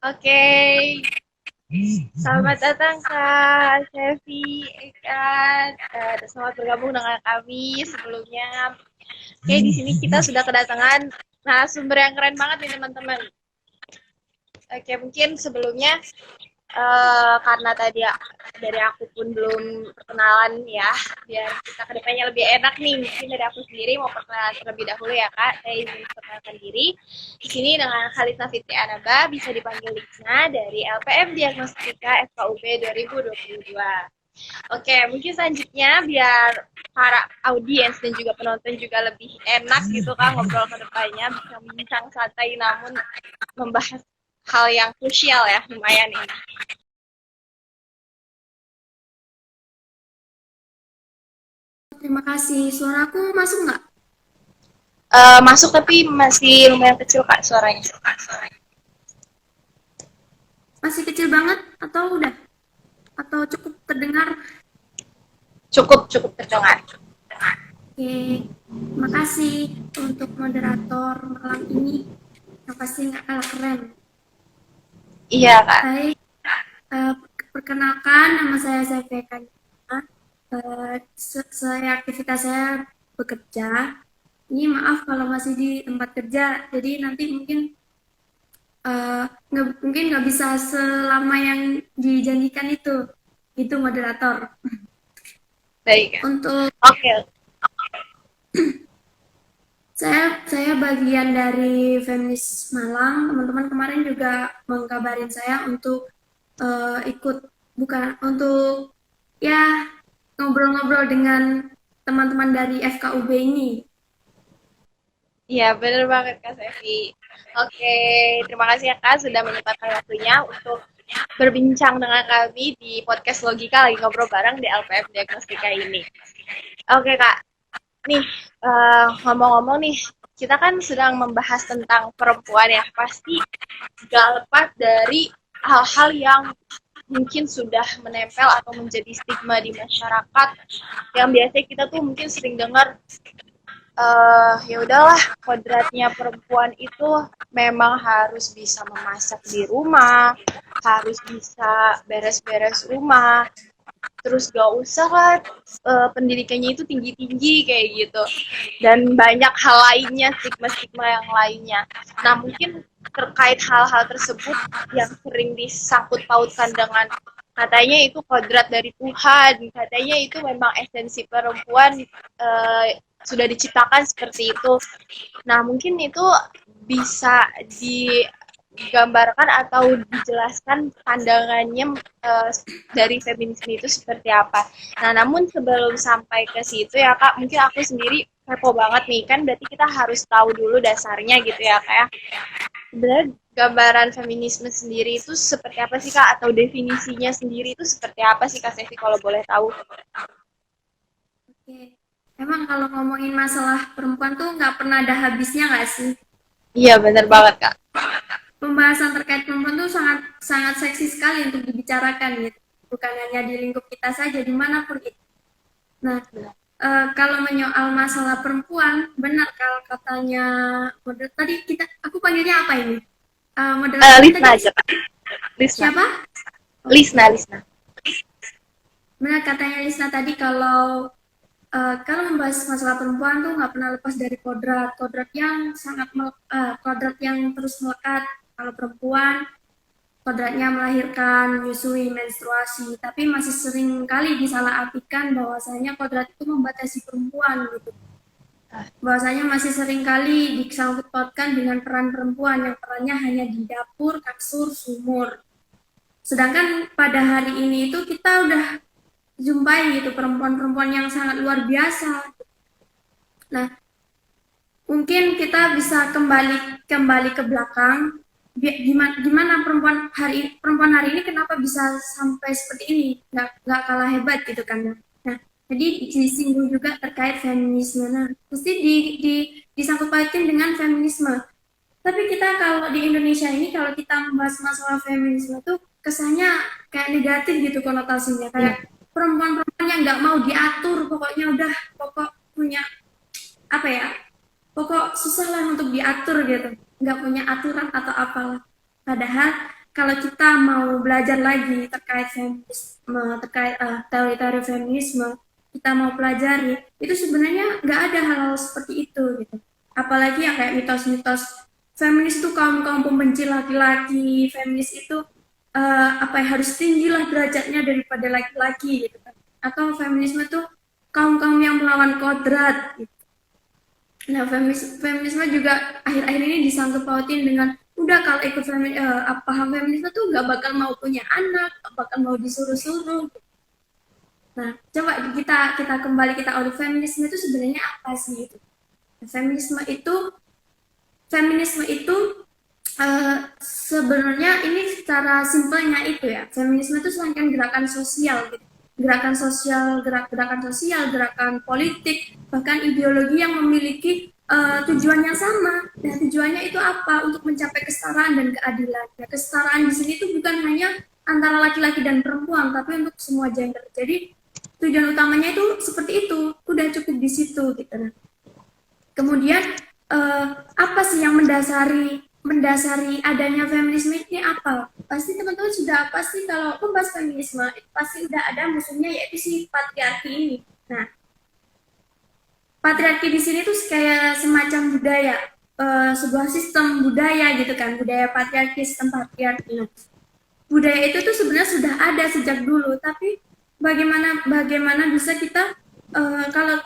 Oke, selamat datang Kak Sevi, Ekan. Selamat bergabung dengan kami sebelumnya. Oke, di sini kita sudah kedatangan narasumber yang keren banget nih teman-teman. Oke, mungkin sebelumnya karena tadi dari aku pun belum perkenalan ya, biar kita kedepannya lebih enak nih. Mungkin dari aku sendiri mau perkenalan terlebih dahulu ya Kak. Saya izin perkenalkan diri. Di sini dengan Khalid Fitri Anaba, bisa dipanggil Lisna dari LPM Diagnostika FKUP 2022. Oke, mungkin selanjutnya biar para audiens dan juga penonton juga lebih enak gitu kan ngobrol ke depannya, bisa bincang santai namun membahas hal yang krusial ya, lumayan ini. Terima kasih. Suaraku masuk nggak? Masuk tapi masih lumayan kecil Kak suaranya. Masih kecil banget atau udah? Atau cukup terdengar? Cukup terdengar. Oke, makasih untuk moderator malam ini yang pasti nggak kalah keren. Iya Kak. Baik, eh, perkenalkan nama saya Zafia Kanina. Saya aktivitas saya bekerja. Ini maaf kalau masih di tempat kerja, jadi nanti mungkin mungkin nggak bisa selama yang dijanjikan itu moderator. Baik. Untuk Oke. saya bagian dari Feminis Malang. Teman-teman kemarin juga mengkabarin saya untuk ikut, bukan untuk ya ngobrol-ngobrol dengan teman-teman dari FKUB ini. Iya, bener banget Kak Sevi. Oke, terima kasih ya Kak sudah menyempatkan waktunya untuk berbincang dengan kami di podcast Logika lagi ngobrol bareng di LPM Diagnostika ini. Oke Kak, nih ngomong-ngomong nih, kita kan sedang membahas tentang perempuan ya, pasti gak lepas dari hal-hal yang mungkin sudah menempel atau menjadi stigma di masyarakat yang biasanya kita tuh mungkin sering dengar ya udahlah kodratnya perempuan itu memang harus bisa memasak di rumah, harus bisa beres-beres rumah, terus gak usah lah pendidikannya itu tinggi-tinggi kayak gitu, dan banyak hal lainnya, stigma-stigma yang lainnya. Nah mungkin terkait hal-hal tersebut yang sering disangkut pautkan dengan katanya itu kodrat dari Tuhan, katanya itu memang esensi perempuan sudah diciptakan seperti itu. Nah mungkin itu bisa digambarkan atau dijelaskan pandangannya dari feminisme itu seperti apa. Nah, namun sebelum sampai ke situ ya Kak, mungkin aku sendiri kepo banget nih, kan berarti kita harus tahu dulu dasarnya gitu ya Kak ya. Sebenarnya gambaran feminisme sendiri itu seperti apa sih Kak, atau definisinya sendiri itu seperti apa sih Kak Sevi kalau boleh tahu? Oke, emang kalau ngomongin masalah perempuan tuh nggak pernah ada habisnya nggak sih? Iya, benar Jadi banget Kak. pembahasan terkait perempuan tuh sangat sangat seksi sekali untuk dibicarakan gitu. Bukan hanya di lingkup kita saja, dimanapun itu. Nah, kalau menyoal masalah perempuan, benar kalau katanya moderator tadi aku panggilnya apa ini? Moderatornya Lisna tadi aja Kak. Lisna. siapa? Oke, Lisna. benar katanya Lisna tadi kalau membahas masalah perempuan tuh nggak pernah lepas dari kodrat yang kodrat yang terus melekat. Kalau perempuan kodratnya melahirkan, menyusui, menstruasi, tapi masih sering kali disalahartikan bahwasanya kodrat itu membatasi perempuan gitu. Bahwasanya masih sering kali disangkut pautkan dengan peran perempuan yang perannya hanya di dapur, kasur, sumur. Sedangkan pada hari ini itu kita udah jumpai gitu perempuan-perempuan yang sangat luar biasa. Nah, mungkin kita bisa kembali kembali ke belakang. Gimana perempuan hari ini kenapa bisa sampai seperti ini, nggak kalah hebat gitu kan. Nah, jadi disinggung juga terkait feminisme. Nah, mesti disangkut pautin dengan feminisme. Tapi kita kalau di Indonesia ini kalau kita membahas masalah feminisme tuh kesannya kayak negatif gitu konotasinya, Iya. kayak perempuan-perempuan yang nggak mau diatur, pokoknya udah pokok punya apa ya, pokok susah lah untuk diatur gitu, nggak punya aturan atau apalah. Padahal kalau kita mau belajar lagi terkait feminisme, terkait teori-teori feminisme, kita mau pelajari, itu sebenarnya nggak ada hal-hal seperti itu gitu. Apalagi yang kayak mitos-mitos feminis itu kaum-kaum pembenci laki-laki, feminis itu apa ya, harus tinggilah derajatnya daripada laki-laki gitu kan. Atau feminisme itu kaum-kaum yang melawan kodrat gitu. Nah, feminisme juga akhir-akhir ini disangkut pautin dengan udah kalau ikut paham feminisme tuh nggak bakal mau punya anak, nggak bakal mau disuruh-suruh. Nah, coba kita kembali kita audit feminisme itu sebenarnya apa sih itu? Nah, feminisme itu sebenarnya ini secara simpelnya itu ya, feminisme itu serangkaian gerakan sosial gitu. Gerakan sosial, gerakan sosial, gerakan politik, bahkan ideologi yang memiliki tujuan yang sama. Nah, tujuannya itu apa? Untuk mencapai kesetaraan dan keadilan. Nah, kesetaraan di sini itu bukan hanya antara laki-laki dan perempuan, tapi untuk semua gender. Jadi tujuan utamanya itu seperti itu, udah cukup di situ gitu. Nah, kemudian apa sih yang mendasari adanya feminisme ini apa? Pasti teman-teman sudah pasti kalau membahas feminisme itu pasti udah ada musuhnya yaitu si patriarki ini. Nah, patriarki di sini tuh kayak semacam budaya, sebuah sistem budaya gitu kan, budaya patriarki, sistem patriarki. Nah, budaya itu tuh sebenarnya sudah ada sejak dulu, tapi bagaimana bisa kita kalau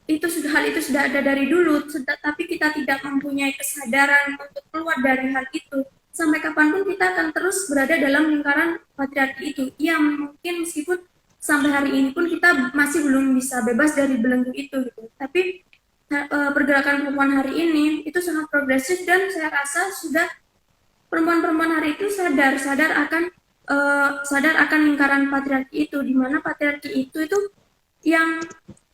hal itu sudah ada dari dulu, tapi kita tidak mempunyai kesadaran untuk keluar dari hal itu. Sampai kapanpun kita akan terus berada dalam lingkaran patriarki itu. Yang mungkin meskipun sampai hari ini pun kita masih belum bisa bebas dari belenggu itu gitu. Tapi pergerakan perempuan hari ini itu sangat progresif dan saya rasa sudah perempuan-perempuan hari itu sadar akan lingkaran patriarki itu, di mana patriarki itu yang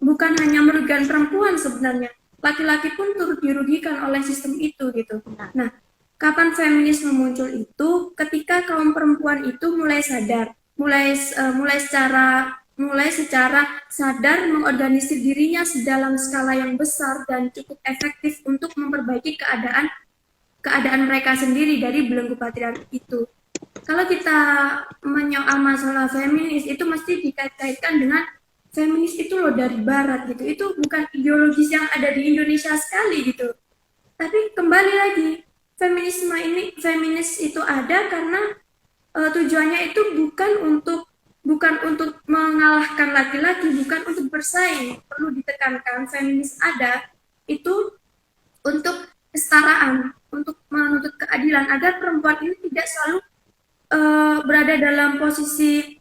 bukan hanya merugikan perempuan sebenarnya, laki-laki pun turut dirugikan oleh sistem itu gitu. Nah, kapan feminisme muncul itu ketika kaum perempuan itu mulai sadar, mulai secara sadar mengorganisir dirinya dalam skala yang besar dan cukup efektif untuk memperbaiki keadaan mereka sendiri dari belenggu patriarki itu. Kalau kita menyoal masalah feminis itu mesti dikait-kaitkan dengan feminis itu loh dari barat gitu. Itu bukan ideologis yang ada di Indonesia sekali gitu. Tapi kembali lagi, feminis itu ada karena tujuannya itu bukan untuk mengalahkan laki-laki, bukan untuk bersaing. Perlu ditekankan feminis ada itu untuk kesetaraan, untuk menuntut keadilan agar perempuan ini tidak selalu berada dalam posisi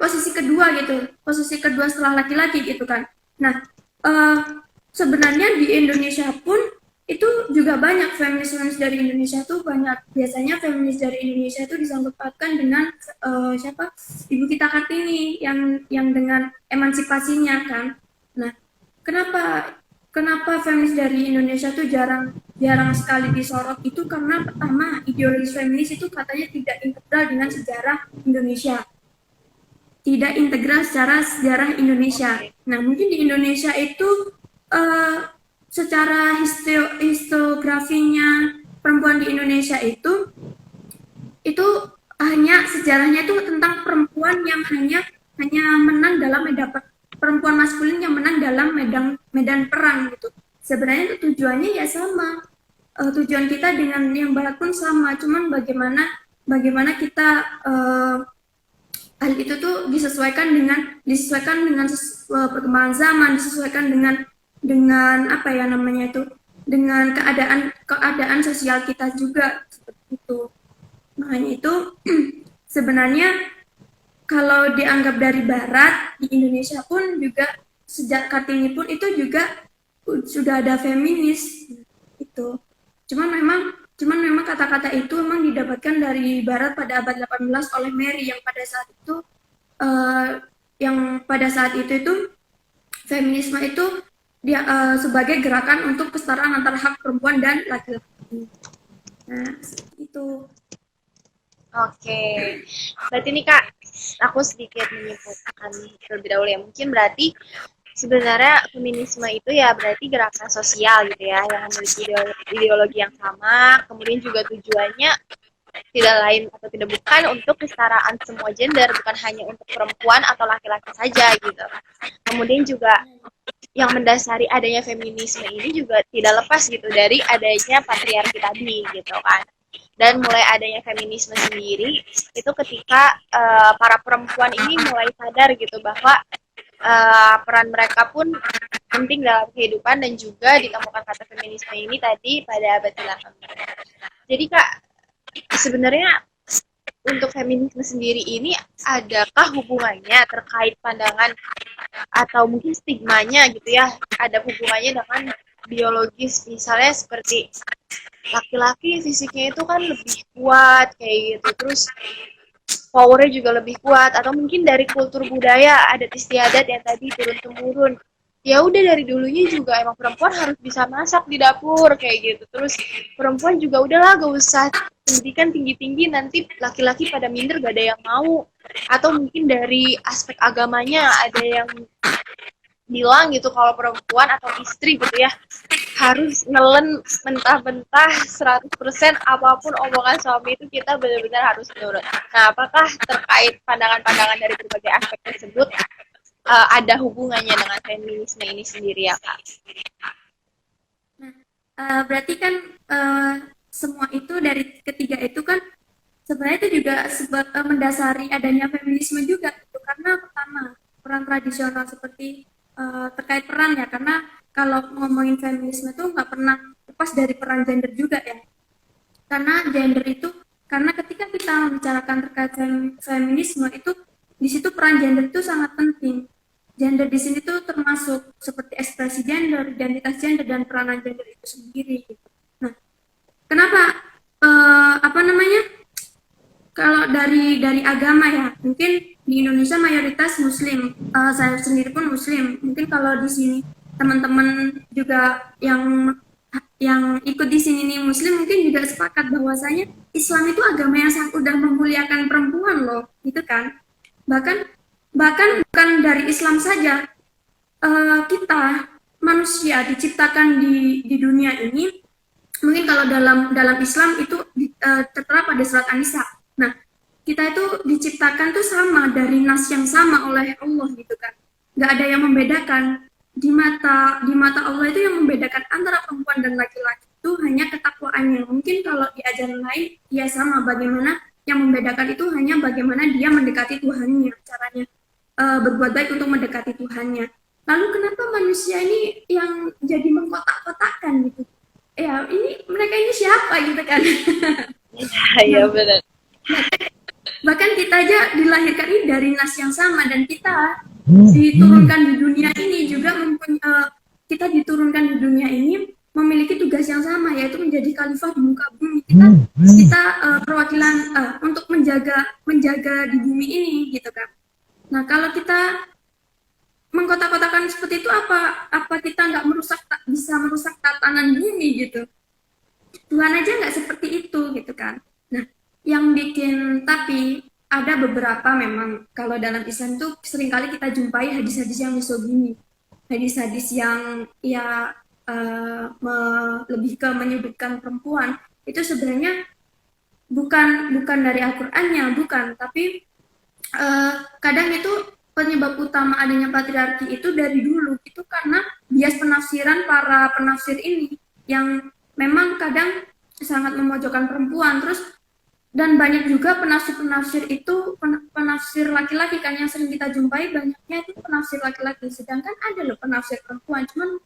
posisi kedua gitu, posisi kedua setelah laki-laki gitu kan. Nah, uh, sebenarnya di Indonesia pun itu juga banyak feminis dari Indonesia tuh banyak. Biasanya feminis dari Indonesia itu disangkut pautkan dengan siapa, Ibu kita Kartini yang dengan emansipasinya kan. Nah, kenapa kenapa feminis dari Indonesia tuh jarang jarang sekali disorot itu karena pertama ideologis feminis itu katanya tidak integral dengan sejarah Indonesia, tidak integral secara sejarah Indonesia. Nah, mungkin di Indonesia itu secara histografinya perempuan di Indonesia itu hanya sejarahnya itu tentang perempuan yang hanya menang dalam perempuan maskulin yang menang dalam medan perang gitu. Sebenarnya itu tujuannya ya sama. Tujuan kita dengan yang barat pun sama, cuman bagaimana kita hal itu tuh disesuaikan dengan perkembangan zaman, disesuaikan dengan apa ya namanya itu, dengan keadaan sosial kita juga seperti itu. Makanya itu sebenarnya kalau dianggap dari barat di Indonesia pun juga sejak Kartini pun itu juga sudah ada feminis itu. Cuman memang kata-kata itu memang didapatkan dari barat pada abad 18 oleh Mary yang pada saat itu feminisme itu dia sebagai gerakan untuk kesetaraan antara hak perempuan dan laki-laki. Nah, itu. Oke, berarti nih Kak, aku sedikit menyimpulkan terlebih dahulu ya. Mungkin berarti sebenarnya feminisme itu ya berarti gerakan sosial gitu ya, yang memiliki ideologi yang sama, kemudian juga tujuannya tidak lain atau tidak bukan untuk kesetaraan semua gender, bukan hanya untuk perempuan atau laki-laki saja gitu. Kemudian juga yang mendasari adanya feminisme ini juga tidak lepas gitu dari adanya patriarki tadi gitu kan. Dan mulai adanya feminisme sendiri itu ketika para perempuan ini mulai sadar gitu bahwa peran mereka pun penting dalam kehidupan, dan juga ditemukan kata feminisme ini tadi pada abad 18. Jadi Kak, sebenarnya untuk feminisme sendiri ini adakah hubungannya terkait pandangan atau mungkin stigmanya gitu ya, ada hubungannya dengan biologis, misalnya seperti laki-laki fisiknya itu kan lebih kuat kayak gitu, terus powernya juga lebih kuat, atau mungkin dari kultur budaya adat istiadat yang tadi turun temurun, ya udah dari dulunya juga emang perempuan harus bisa masak di dapur kayak gitu, terus perempuan juga udahlah gak usah pendidikan tinggi-tinggi, nanti laki-laki pada minder gak ada yang mau. Atau mungkin dari aspek agamanya ada yang bilang gitu kalau perempuan atau istri gitu ya harus nelen mentah-mentah 100%, apapun omongan suami itu kita benar-benar harus nurut. Nah, apakah terkait pandangan-pandangan dari berbagai aspek tersebut ada hubungannya dengan feminisme ini sendiri ya Kak? Nah, berarti kan semua itu dari ketiga itu kan sebenarnya itu juga mendasari adanya feminisme juga gitu. Karena pertama peran tradisional seperti terkait peran ya, karena kalau ngomongin feminisme itu nggak pernah lepas dari peran gender juga ya, karena gender itu, karena ketika kita membicarakan terkait feminisme itu di situ peran gender itu sangat penting. Gender di sini tuh termasuk seperti ekspresi gender, identitas gender, dan peranan gender itu sendiri gitu. Nah, kenapa apa namanya, kalau dari agama ya, mungkin di Indonesia mayoritas Muslim, saya sendiri pun Muslim. Mungkin kalau di sini teman-teman juga yang ikut di sini nih Muslim mungkin juga sepakat bahwasanya Islam itu agama yang sangat udah memuliakan perempuan loh, gitu kan? Bahkan bahkan bukan dari Islam saja, kita manusia diciptakan di dunia ini, mungkin kalau dalam Islam itu tertera pada surat An-Nisa. Nah, kita itu diciptakan tuh sama dari nas yang sama oleh Allah gitu kan. Nggak ada yang membedakan. Di mata Allah itu yang membedakan antara perempuan dan laki-laki itu hanya ketakwaannya. Mungkin kalau di ajaran lain ya sama, bagaimana yang membedakan itu hanya bagaimana dia mendekati Tuhannya, caranya berbuat baik untuk mendekati Tuhannya. Lalu kenapa manusia ini yang jadi mengkotak-kotakkan gitu? Ya ini mereka ini siapa gitu kan. Iya Nah, benar. bahkan kita aja dilahirkan ini dari nas yang sama, dan kita diturunkan di dunia ini juga kita diturunkan di dunia ini memiliki tugas yang sama, yaitu menjadi khalifah di muka bumi. Kita perwakilan untuk menjaga di bumi ini gitu kan. Nah, kalau kita mengkotak-kotakan seperti itu, apa kita nggak bisa merusak tatanan bumi gitu? Tuhan aja nggak seperti itu gitu kan. Nah, yang bikin, tapi ada beberapa memang kalau dalam Islam tuh seringkali kita jumpai hadis-hadis yang misogini, hadis-hadis yang ya lebih ke menyudutkan perempuan. Itu sebenarnya bukan dari Al-Qur'annya, bukan, tapi kadang itu penyebab utama adanya patriarki itu dari dulu itu karena bias penafsiran para penafsir ini yang memang kadang sangat memojokkan perempuan. Terus dan banyak juga penafsir-penafsir itu penafsir laki-laki kan yang sering kita jumpai, banyaknya itu penafsir laki-laki, sedangkan ada loh penafsir perempuan, cuman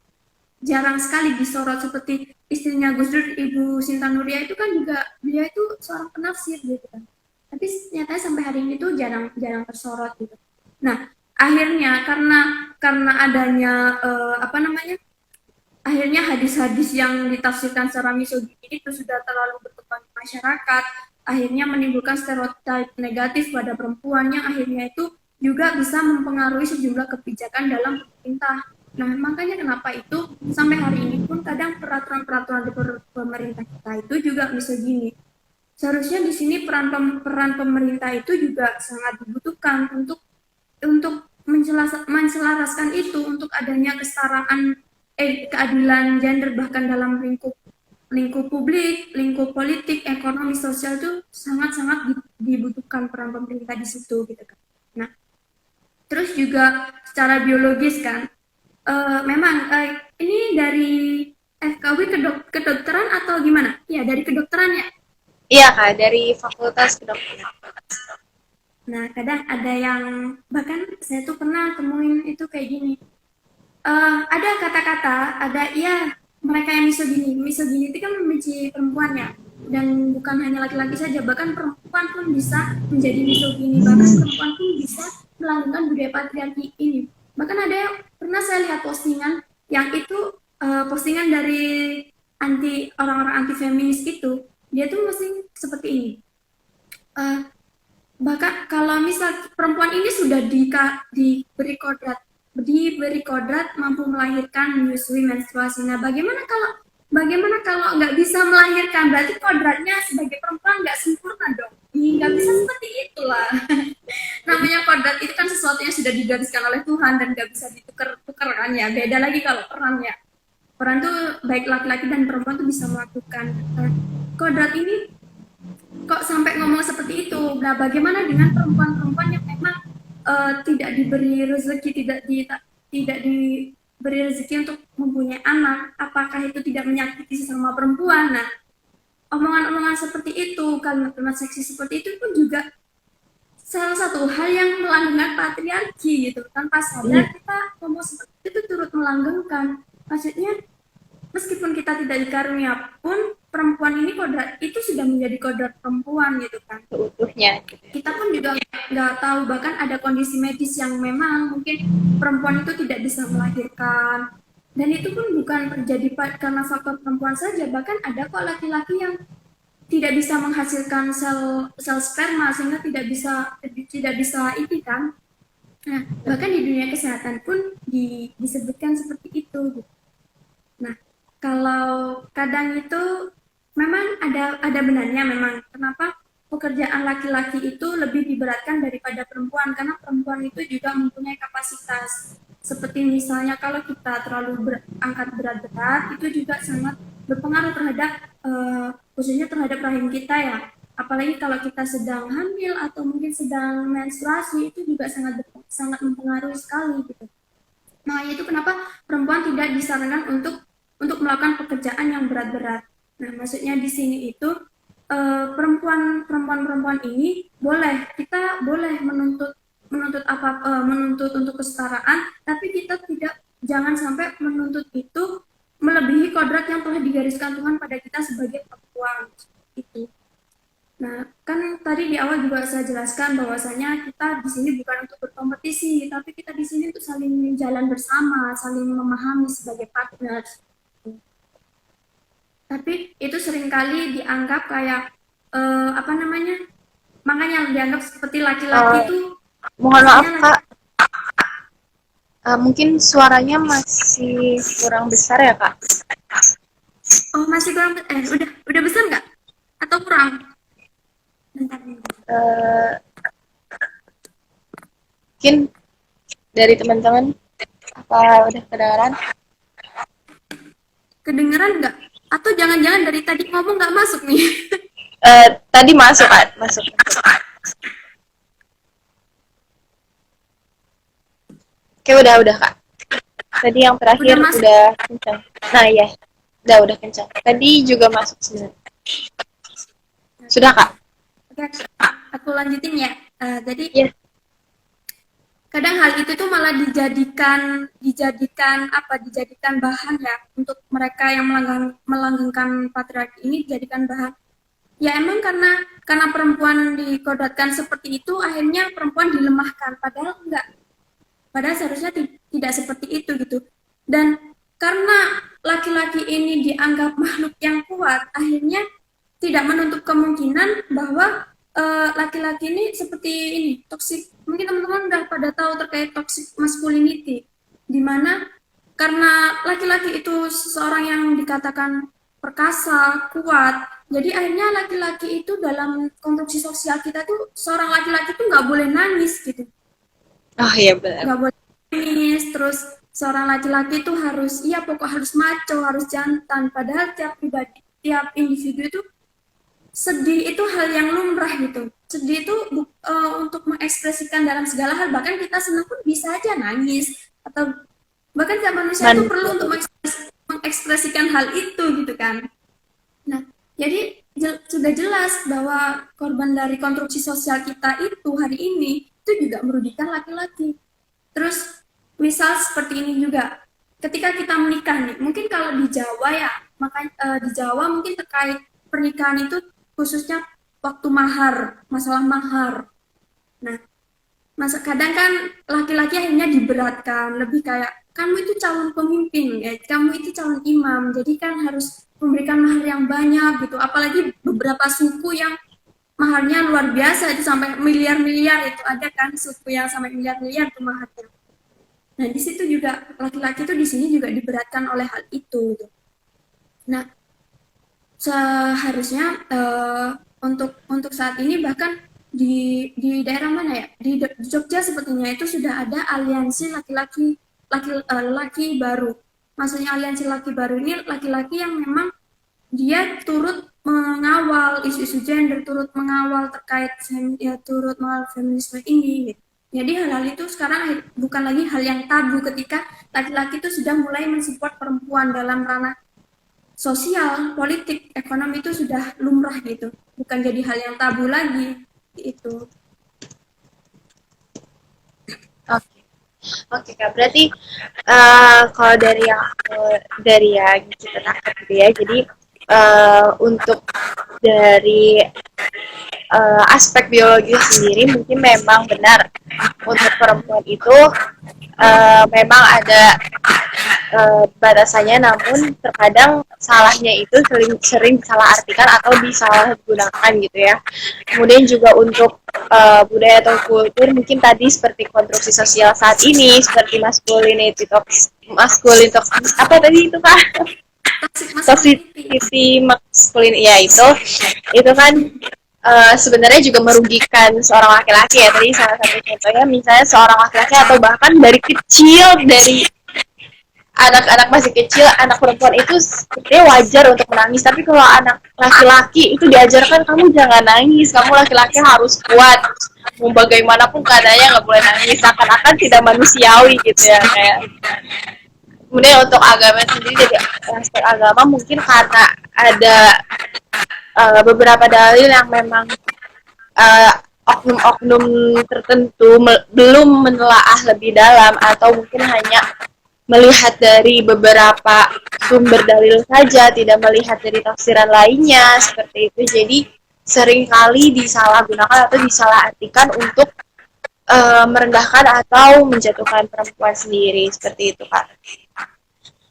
jarang sekali disorot. Seperti istrinya Gus Dur, Ibu Sinta Nuria itu kan juga dia itu seorang penafsir gitu kan, tapi nyatanya sampai hari ini tuh jarang tersorot gitu. Nah, akhirnya karena adanya apa namanya, akhirnya hadis-hadis yang ditafsirkan secara misogini itu sudah terlalu berkembang di masyarakat, akhirnya menimbulkan stereotip negatif pada perempuan yang akhirnya itu juga bisa mempengaruhi sejumlah kebijakan dalam pemerintah. Nah, makanya kenapa itu sampai hari ini pun kadang peraturan-peraturan di pemerintah kita itu juga misogini. Seharusnya di sini peran pemerintah itu juga sangat dibutuhkan untuk menselaraskan itu untuk adanya kesetaraan keadilan gender bahkan dalam lingkup lingkup publik, lingkup politik, ekonomi, sosial itu sangat-sangat dibutuhkan peran pemerintah di situ gitu kan. Nah, terus juga secara biologis kan, memang ini dari FKW kedokteran atau gimana? Ya dari kedokteran ya. Iya Kak, dari Fakultas Kedokteran. Nah, kadang ada yang bahkan saya tuh pernah temuin itu kayak gini. Ada kata-kata, ada ya mereka yang misogini. Misogini itu kan membenci perempuan ya. Dan bukan hanya laki-laki saja, bahkan perempuan pun bisa menjadi misogini. Bahkan perempuan pun bisa melakukan budaya patriarki ini. Bahkan ada yang pernah saya lihat postingan yang itu postingan dari orang-orang anti feminis itu, dia tuh masih seperti ini. Uh, Bahkan kalau misal perempuan ini sudah diberi kodrat mampu melahirkan, menyusui, menstruasi. Nah, bagaimana kalau nggak bisa melahirkan? Berarti kodratnya sebagai perempuan nggak sempurna dong. Nggak bisa seperti itulah. Namanya kodrat itu kan sesuatu yang sudah digariskan oleh Tuhan dan nggak bisa ditukar-tukar kan ya. Beda lagi kalau perannya. Peran tuh baik laki-laki dan perempuan tuh bisa melakukan. Kodrat ini kok sampai ngomong seperti itu. Nah, bagaimana dengan perempuan-perempuan yang memang tidak diberi rezeki, tidak diberi rezeki untuk mempunyai anak? Apakah itu tidak menyakiti sesama perempuan? Nah, omongan-omongan seperti itu, kalimat-kalimat seksi seperti itu pun juga salah satu hal yang melanggengkan patriarki gitu. Tanpa sadar kita ngomong seperti itu turut melanggengkan. Maksudnya meskipun kita tidak dikarunia pun perempuan ini kodrat itu sudah menjadi kodrat perempuan gitu kan seutuhnya. Kita pun juga nggak tahu, bahkan ada kondisi medis yang memang mungkin perempuan itu tidak bisa melahirkan, dan itu pun bukan terjadi karena faktor perempuan saja, bahkan ada kok laki-laki yang tidak bisa menghasilkan sel sperma sehingga tidak bisa ini kan. Nah, bahkan di dunia kesehatan pun disebutkan seperti itu. Nah, kalau kadang itu memang ada benarnya, memang kenapa pekerjaan laki-laki itu lebih diberatkan daripada perempuan, karena perempuan itu juga mempunyai kapasitas. Seperti misalnya kalau kita terlalu angkat berat-berat, itu juga sangat berpengaruh terhadap khususnya terhadap rahim kita ya. Apalagi kalau kita sedang hamil atau mungkin sedang menstruasi, itu juga sangat mempengaruhi sekali gitu. Nah, itu kenapa perempuan tidak disarankan untuk melakukan pekerjaan yang berat-berat. Nah, maksudnya di sini itu perempuan ini kita boleh menuntut untuk kesetaraan, tapi kita jangan sampai menuntut itu melebihi kodrat yang telah digariskan Tuhan pada kita sebagai perempuan itu. Nah, kan tadi di awal juga saya jelaskan bahwasanya kita di sini bukan untuk berkompetisi, tapi kita di sini untuk saling jalan bersama, saling memahami sebagai partner. Tapi itu seringkali dianggap kayak makanya dianggap seperti laki-laki itu. Mohon maaf Kak, mungkin suaranya masih kurang besar ya Kak? Oh, masih kurang, udah besar nggak? Atau kurang? Mungkin dari teman-teman apa udah kedengaran? Kedengeran nggak? Atau jangan-jangan dari tadi ngomong nggak masuk nih? Tadi masuk Kak, masuk. Oke, udah Kak. Tadi yang terakhir udah kencang. Nah ya, udah kencang. Tadi juga masuk sebenarnya. Sudah Kak? Oke, aku lanjutin ya. Jadi kadang hal itu tuh malah dijadikan bahan ya untuk mereka yang melanggengkan patriarki ini, dijadikan bahan. Ya emang karena perempuan dikodratkan seperti itu, akhirnya perempuan dilemahkan. Padahal enggak. Padahal seharusnya tidak seperti itu gitu. Dan karena laki-laki ini dianggap makhluk yang kuat, akhirnya tidak menutup kemungkinan bahwa laki-laki ini seperti ini, toxic. Mungkin teman-teman udah pada tahu terkait toxic masculinity, di mana karena laki-laki itu seseorang yang dikatakan perkasa, kuat, jadi akhirnya laki-laki itu dalam konstruksi sosial kita tuh, seorang laki-laki tuh nggak boleh nangis gitu. Oh iya benar. Nggak boleh feminis, terus seorang laki-laki itu harus, iya pokok harus maco, harus jantan. Padahal tiap pribadi, tiap individu itu sedih itu hal yang lumrah gitu. Sedih itu untuk mengekspresikan dalam segala hal. Bahkan kita senang pun bisa aja nangis atau bahkan tiap manusia itu perlu untuk Manusia. mengekspresikan hal itu gitu kan. Nah, jadi sudah jelas bahwa korban dari konstruksi sosial kita itu hari ini itu juga merugikan laki-laki. Terus misal seperti ini juga, ketika kita menikah nih, mungkin kalau di Jawa ya, makanya di Jawa mungkin terkait pernikahan itu khususnya waktu mahar, masalah mahar. Nah, masa kadang kan laki-laki akhirnya diberatkan, lebih kayak kamu itu calon pemimpin, ya, kamu itu calon imam, jadi kan harus memberikan mahar yang banyak gitu. Apalagi beberapa suku yang maharnya luar biasa itu sampai miliar-miliar itu ada kan suku yang sampai miliar-miliar itu maharnya. Nah, di situ juga laki-laki itu di sini juga diberatkan oleh hal itu. Gitu. Nah, seharusnya untuk saat ini bahkan di daerah mana ya di Jogja sepertinya itu sudah ada aliansi laki-laki baru. Maksudnya aliansi laki baru ini laki-laki yang memang dia turut mengawal isu-isu gender, turut mengawal terkait ya turut mengawal feminisme ini. Gitu. Jadi hal-hal itu sekarang bukan lagi hal yang tabu ketika laki-laki itu sudah mulai mensupport perempuan dalam ranah sosial, politik, ekonomi itu sudah lumrah gitu. Bukan jadi hal yang tabu lagi itu. Oke. Oke Kak, berarti kalau dari yang kita tangkap gitu ya, jadi untuk dari aspek biologis sendiri mungkin memang benar untuk perempuan itu memang ada batasannya, namun terkadang salahnya itu sering salah artikan atau disalahgunakan gitu ya. Kemudian juga untuk budaya atau kultur mungkin tadi seperti konstruksi sosial saat ini seperti masculinity apa tadi itu Kak? Toxic masculinity. Toxicity maskulin ya itu kan sebenarnya juga merugikan seorang laki-laki ya. Tadi salah satu contohnya misalnya seorang laki-laki atau bahkan dari kecil, dari anak-anak masih kecil, anak perempuan itu sebenarnya wajar untuk menangis, tapi kalau anak laki-laki itu diajarkan kamu jangan nangis, kamu laki-laki harus kuat, mau bagaimanapun keadaannya nggak boleh nangis, seakan-akan tidak manusiawi gitu ya kayak. Kemudian untuk agama sendiri, jadi aspek agama mungkin karena ada beberapa dalil yang memang uh, oknum-oknum tertentu belum menelaah lebih dalam atau mungkin hanya melihat dari beberapa sumber dalil saja, tidak melihat dari tafsiran lainnya, seperti itu. Jadi seringkali disalahgunakan atau disalahartikan untuk merendahkan atau menjatuhkan perempuan sendiri, seperti itu Kak.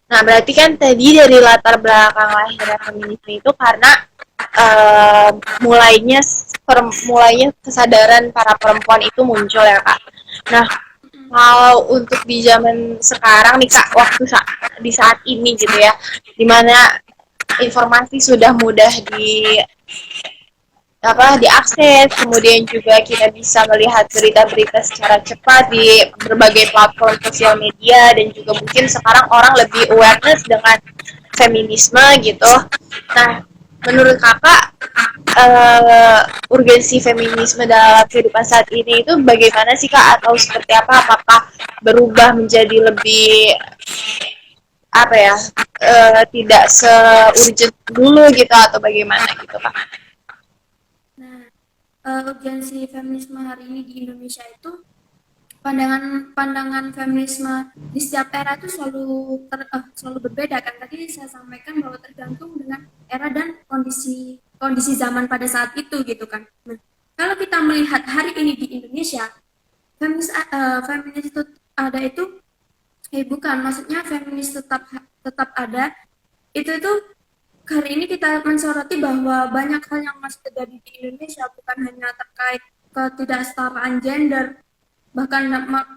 Nah, berarti kan tadi dari latar belakang lahirnya feminisme itu karena uh, mulainya mulainya kesadaran para perempuan itu muncul ya Kak. Nah, kalau untuk di zaman sekarang nih Kak, di saat ini gitu ya, dimana informasi sudah mudah diakses, kemudian juga kita bisa melihat berita-berita secara cepat di berbagai platform sosial media, dan juga mungkin sekarang orang lebih awareness dengan feminisme gitu. Nah, menurut kakak urgensi feminisme dalam kehidupan saat ini itu bagaimana sih Kak, atau seperti apa? Apakah berubah menjadi lebih apa ya, tidak se-urgent dulu gitu atau bagaimana gitu Kak? Nah, urgensi feminisme hari ini di Indonesia itu pandangan feminisme di setiap era itu selalu berbeda kan. Tadi saya sampaikan bahwa tergantung dengan era dan kondisi kondisi zaman pada saat itu gitu kan. Nah, kalau kita melihat hari ini di Indonesia, feminis itu ada itu bukan, maksudnya feminis tetap ada itu hari ini kita mensoroti bahwa banyak hal yang masih terjadi di Indonesia, bukan hanya terkait ketidaksetaraan gender, bahkan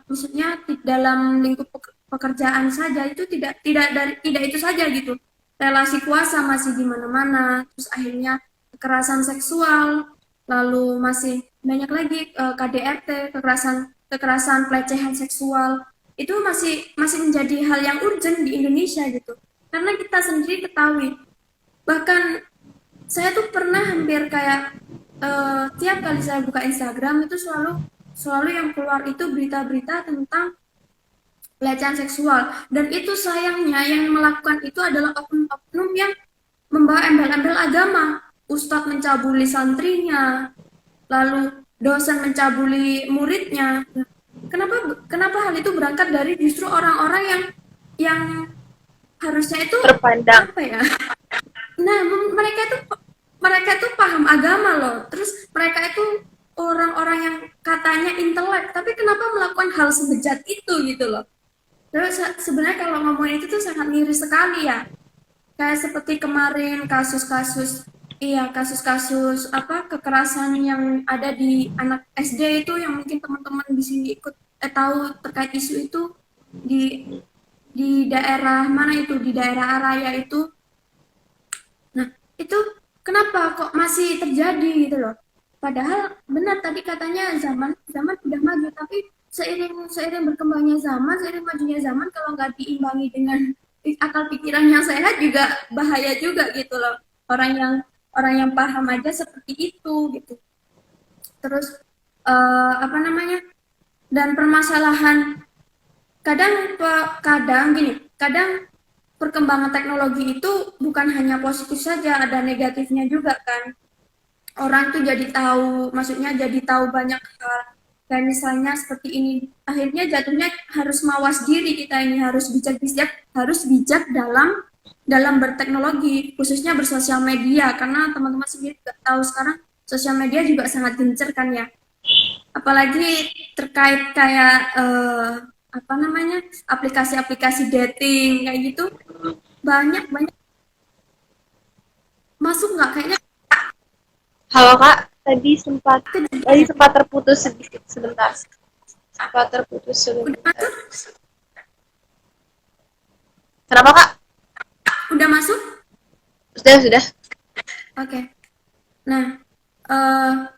maksudnya dalam lingkup pekerjaan saja itu tidak itu saja gitu. Relasi kuasa masih di mana-mana, terus akhirnya kekerasan seksual, lalu masih banyak lagi KDRT, kekerasan pelecehan seksual. itu masih menjadi hal yang urgent di Indonesia gitu. Karena kita sendiri ketahui, bahkan saya tuh pernah hampir kayak tiap kali saya buka Instagram itu selalu selalu yang keluar itu berita-berita tentang pelecehan seksual, dan itu sayangnya yang melakukan itu adalah oknum-oknum yang membawa embel-embel agama. Ustadz mencabuli santrinya, lalu dosen mencabuli muridnya. Kenapa kenapa hal itu berangkat dari justru orang-orang yang harusnya itu Terpandang. apa ya? Nah, mereka itu paham agama loh. Terus mereka itu orang-orang yang katanya intelek, tapi kenapa melakukan hal sebejat itu gitu loh. Terus sebenarnya kalau ngomongin itu tuh sangat miris sekali ya. Kayak seperti kemarin kasus-kasus apa kekerasan yang ada di anak SD itu, yang mungkin teman-teman di sini ikut tahu terkait isu itu di daerah mana itu, di daerah Araya itu. Nah, itu kenapa kok masih terjadi gitu loh. Padahal benar tadi katanya zaman zaman udah maju, tapi seiring seiring berkembangnya zaman, seiring majunya zaman, kalau nggak diimbangi dengan akal pikiran yang sehat juga bahaya juga gitu loh. Orang yang orang yang paham aja seperti itu gitu. Terus apa namanya? Dan permasalahan kadang gini, kadang perkembangan teknologi itu bukan hanya positif saja, ada negatifnya juga kan. Orang tuh jadi tahu, maksudnya jadi tahu banyak hal. Kayak misalnya seperti ini, akhirnya jatuhnya harus mawas diri, kita ini harus bijak dalam berteknologi, khususnya bersosial media, karena teman-teman sendiri juga tahu sekarang sosial media juga sangat gencar kan ya. Apalagi terkait kayak apa namanya, aplikasi-aplikasi dating kayak gitu, banyak banyak masuk nggak kayaknya. Halo Kak, tadi sempat terputus sedikit sebentar. Sempat terputus Udah sebentar. masuk, Kenapa Kak? udah masuk. Sudah. Oke. Nah,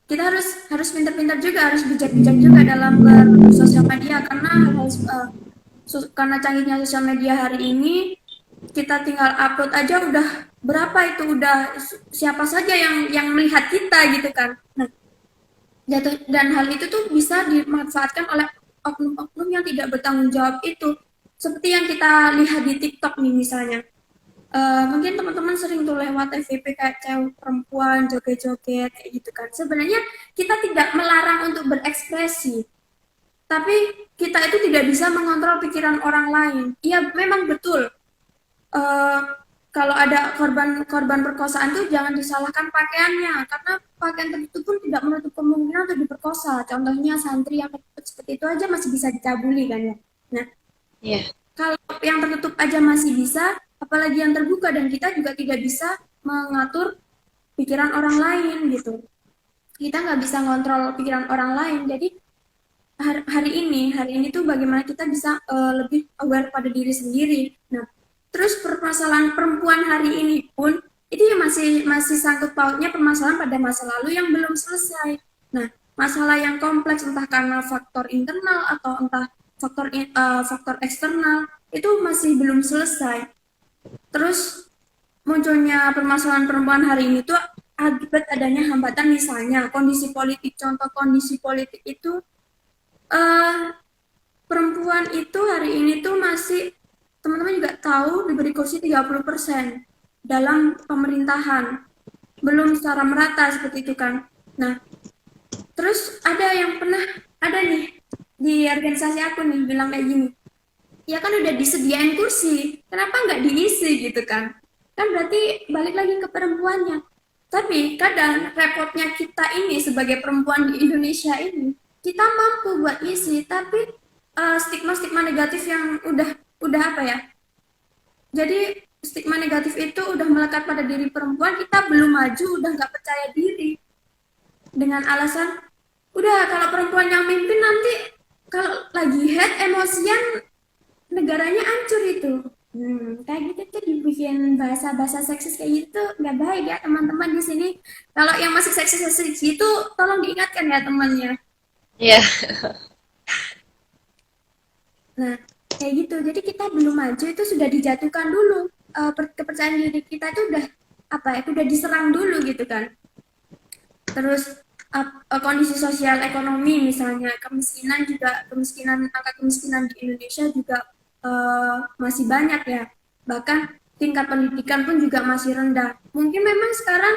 kita harus pintar-pintar juga, harus bijak-bijak juga dalam bersosial media, karena karena canggihnya sosial media hari ini, kita tinggal upload aja udah berapa itu, udah siapa saja yang melihat kita gitu kan. Nah, dan hal itu tuh bisa dimanfaatkan oleh oknum-oknum yang tidak bertanggung jawab itu. Seperti yang kita lihat di TikTok nih misalnya. Mungkin teman-teman sering tuh lewat FYP kayak cewek perempuan joget-joget kayak gitu kan. Sebenarnya kita tidak melarang untuk berekspresi, tapi kita itu tidak bisa mengontrol pikiran orang lain. Iya, memang betul. eh, Kalau ada korban perkosaan tuh jangan disalahkan pakaiannya, karena pakaian tertutup pun tidak menutup kemungkinan untuk diperkosa. Contohnya santri yang tertutup seperti itu aja masih bisa dicabuli kan ya. Nah, Iya. kalau yang tertutup aja masih bisa, apalagi yang terbuka, dan kita juga tidak bisa mengatur pikiran orang lain gitu. Kita nggak bisa ngontrol pikiran orang lain. Jadi hari ini tuh bagaimana kita bisa lebih aware pada diri sendiri. Nah, terus permasalahan perempuan hari ini pun itu ya masih sangkut pautnya permasalahan pada masa lalu yang belum selesai. Nah, masalah yang kompleks entah karena faktor internal atau entah faktor eksternal itu masih belum selesai. Terus munculnya permasalahan perempuan hari ini tuh akibat adanya hambatan, misalnya kondisi politik. Contoh kondisi politik itu, eh perempuan itu hari ini tuh masih, teman-teman juga tahu, diberi kursi 30% dalam pemerintahan. Belum secara merata seperti itu kan. Nah, terus ada nih di organisasi aku nih bilang kayak gini, ya kan udah disediain kursi, kenapa nggak diisi gitu kan? Kan berarti balik lagi ke perempuannya. Tapi kadang repotnya kita ini sebagai perempuan di Indonesia ini, kita mampu buat isi, tapi stigma-stigma negatif yang udah apa ya? Jadi stigma negatif itu udah melekat pada diri perempuan, kita belum maju, udah nggak percaya diri dengan alasan, udah kalau perempuan yang mimpin nanti kalau lagi head emosian negaranya hancur itu. Kayak gitu tuh dibikin bahasa-bahasa seksis kayak gitu nggak baik ya teman-teman di sini. Kalau yang masih seksis-seksis itu tolong diingatkan ya temannya. Iya. Nah, kayak gitu. Jadi kita belum maju itu sudah dijatuhkan dulu. Kepercayaan diri kita itu udah apa ya, udah diserang dulu gitu kan. Terus kondisi sosial ekonomi misalnya, kemiskinan juga, angka kemiskinan di Indonesia juga masih banyak ya. Bahkan tingkat pendidikan pun juga masih rendah. Mungkin memang sekarang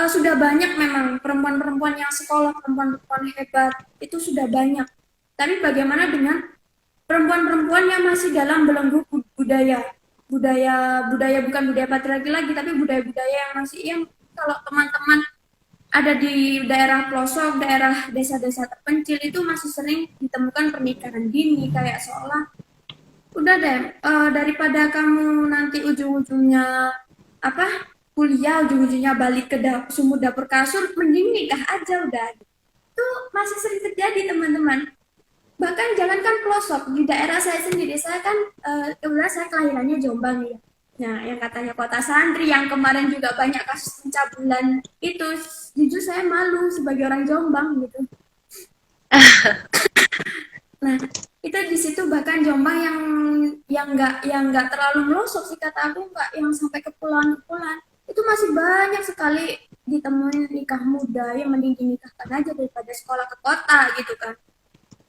sudah banyak memang perempuan-perempuan yang sekolah, perempuan-perempuan hebat, itu sudah banyak. Tapi bagaimana dengan perempuan-perempuan yang masih dalam belenggu budaya, budaya bukan budaya patriarki lagi, tapi budaya-budaya yang masih, yang kalau teman-teman ada di daerah pelosok, daerah desa-desa terpencil itu masih sering ditemukan pernikahan dini, kayak seolah udah deh, daripada kamu nanti ujung-ujungnya apa, kuliah, ujung-ujungnya balik ke sumur dapur kasur, mending nikah aja udah. Itu masih sering terjadi teman-teman. Bahkan jangankan pelosok, di daerah saya sendiri, saya kan kebetulan saya kelahirannya Jombang ya. Nah, yang katanya kota santri, yang kemarin juga banyak kasus pencabulan itu, jujur saya malu sebagai orang Jombang gitu. Nah, itu di situ bahkan Jombang yang nggak terlalu melosok sih, kata aku, nggak yang sampai ke pulau-pulau. Itu masih banyak sekali ditemuin nikah muda, yang mending dinikahkan aja daripada sekolah ke kota gitu kan.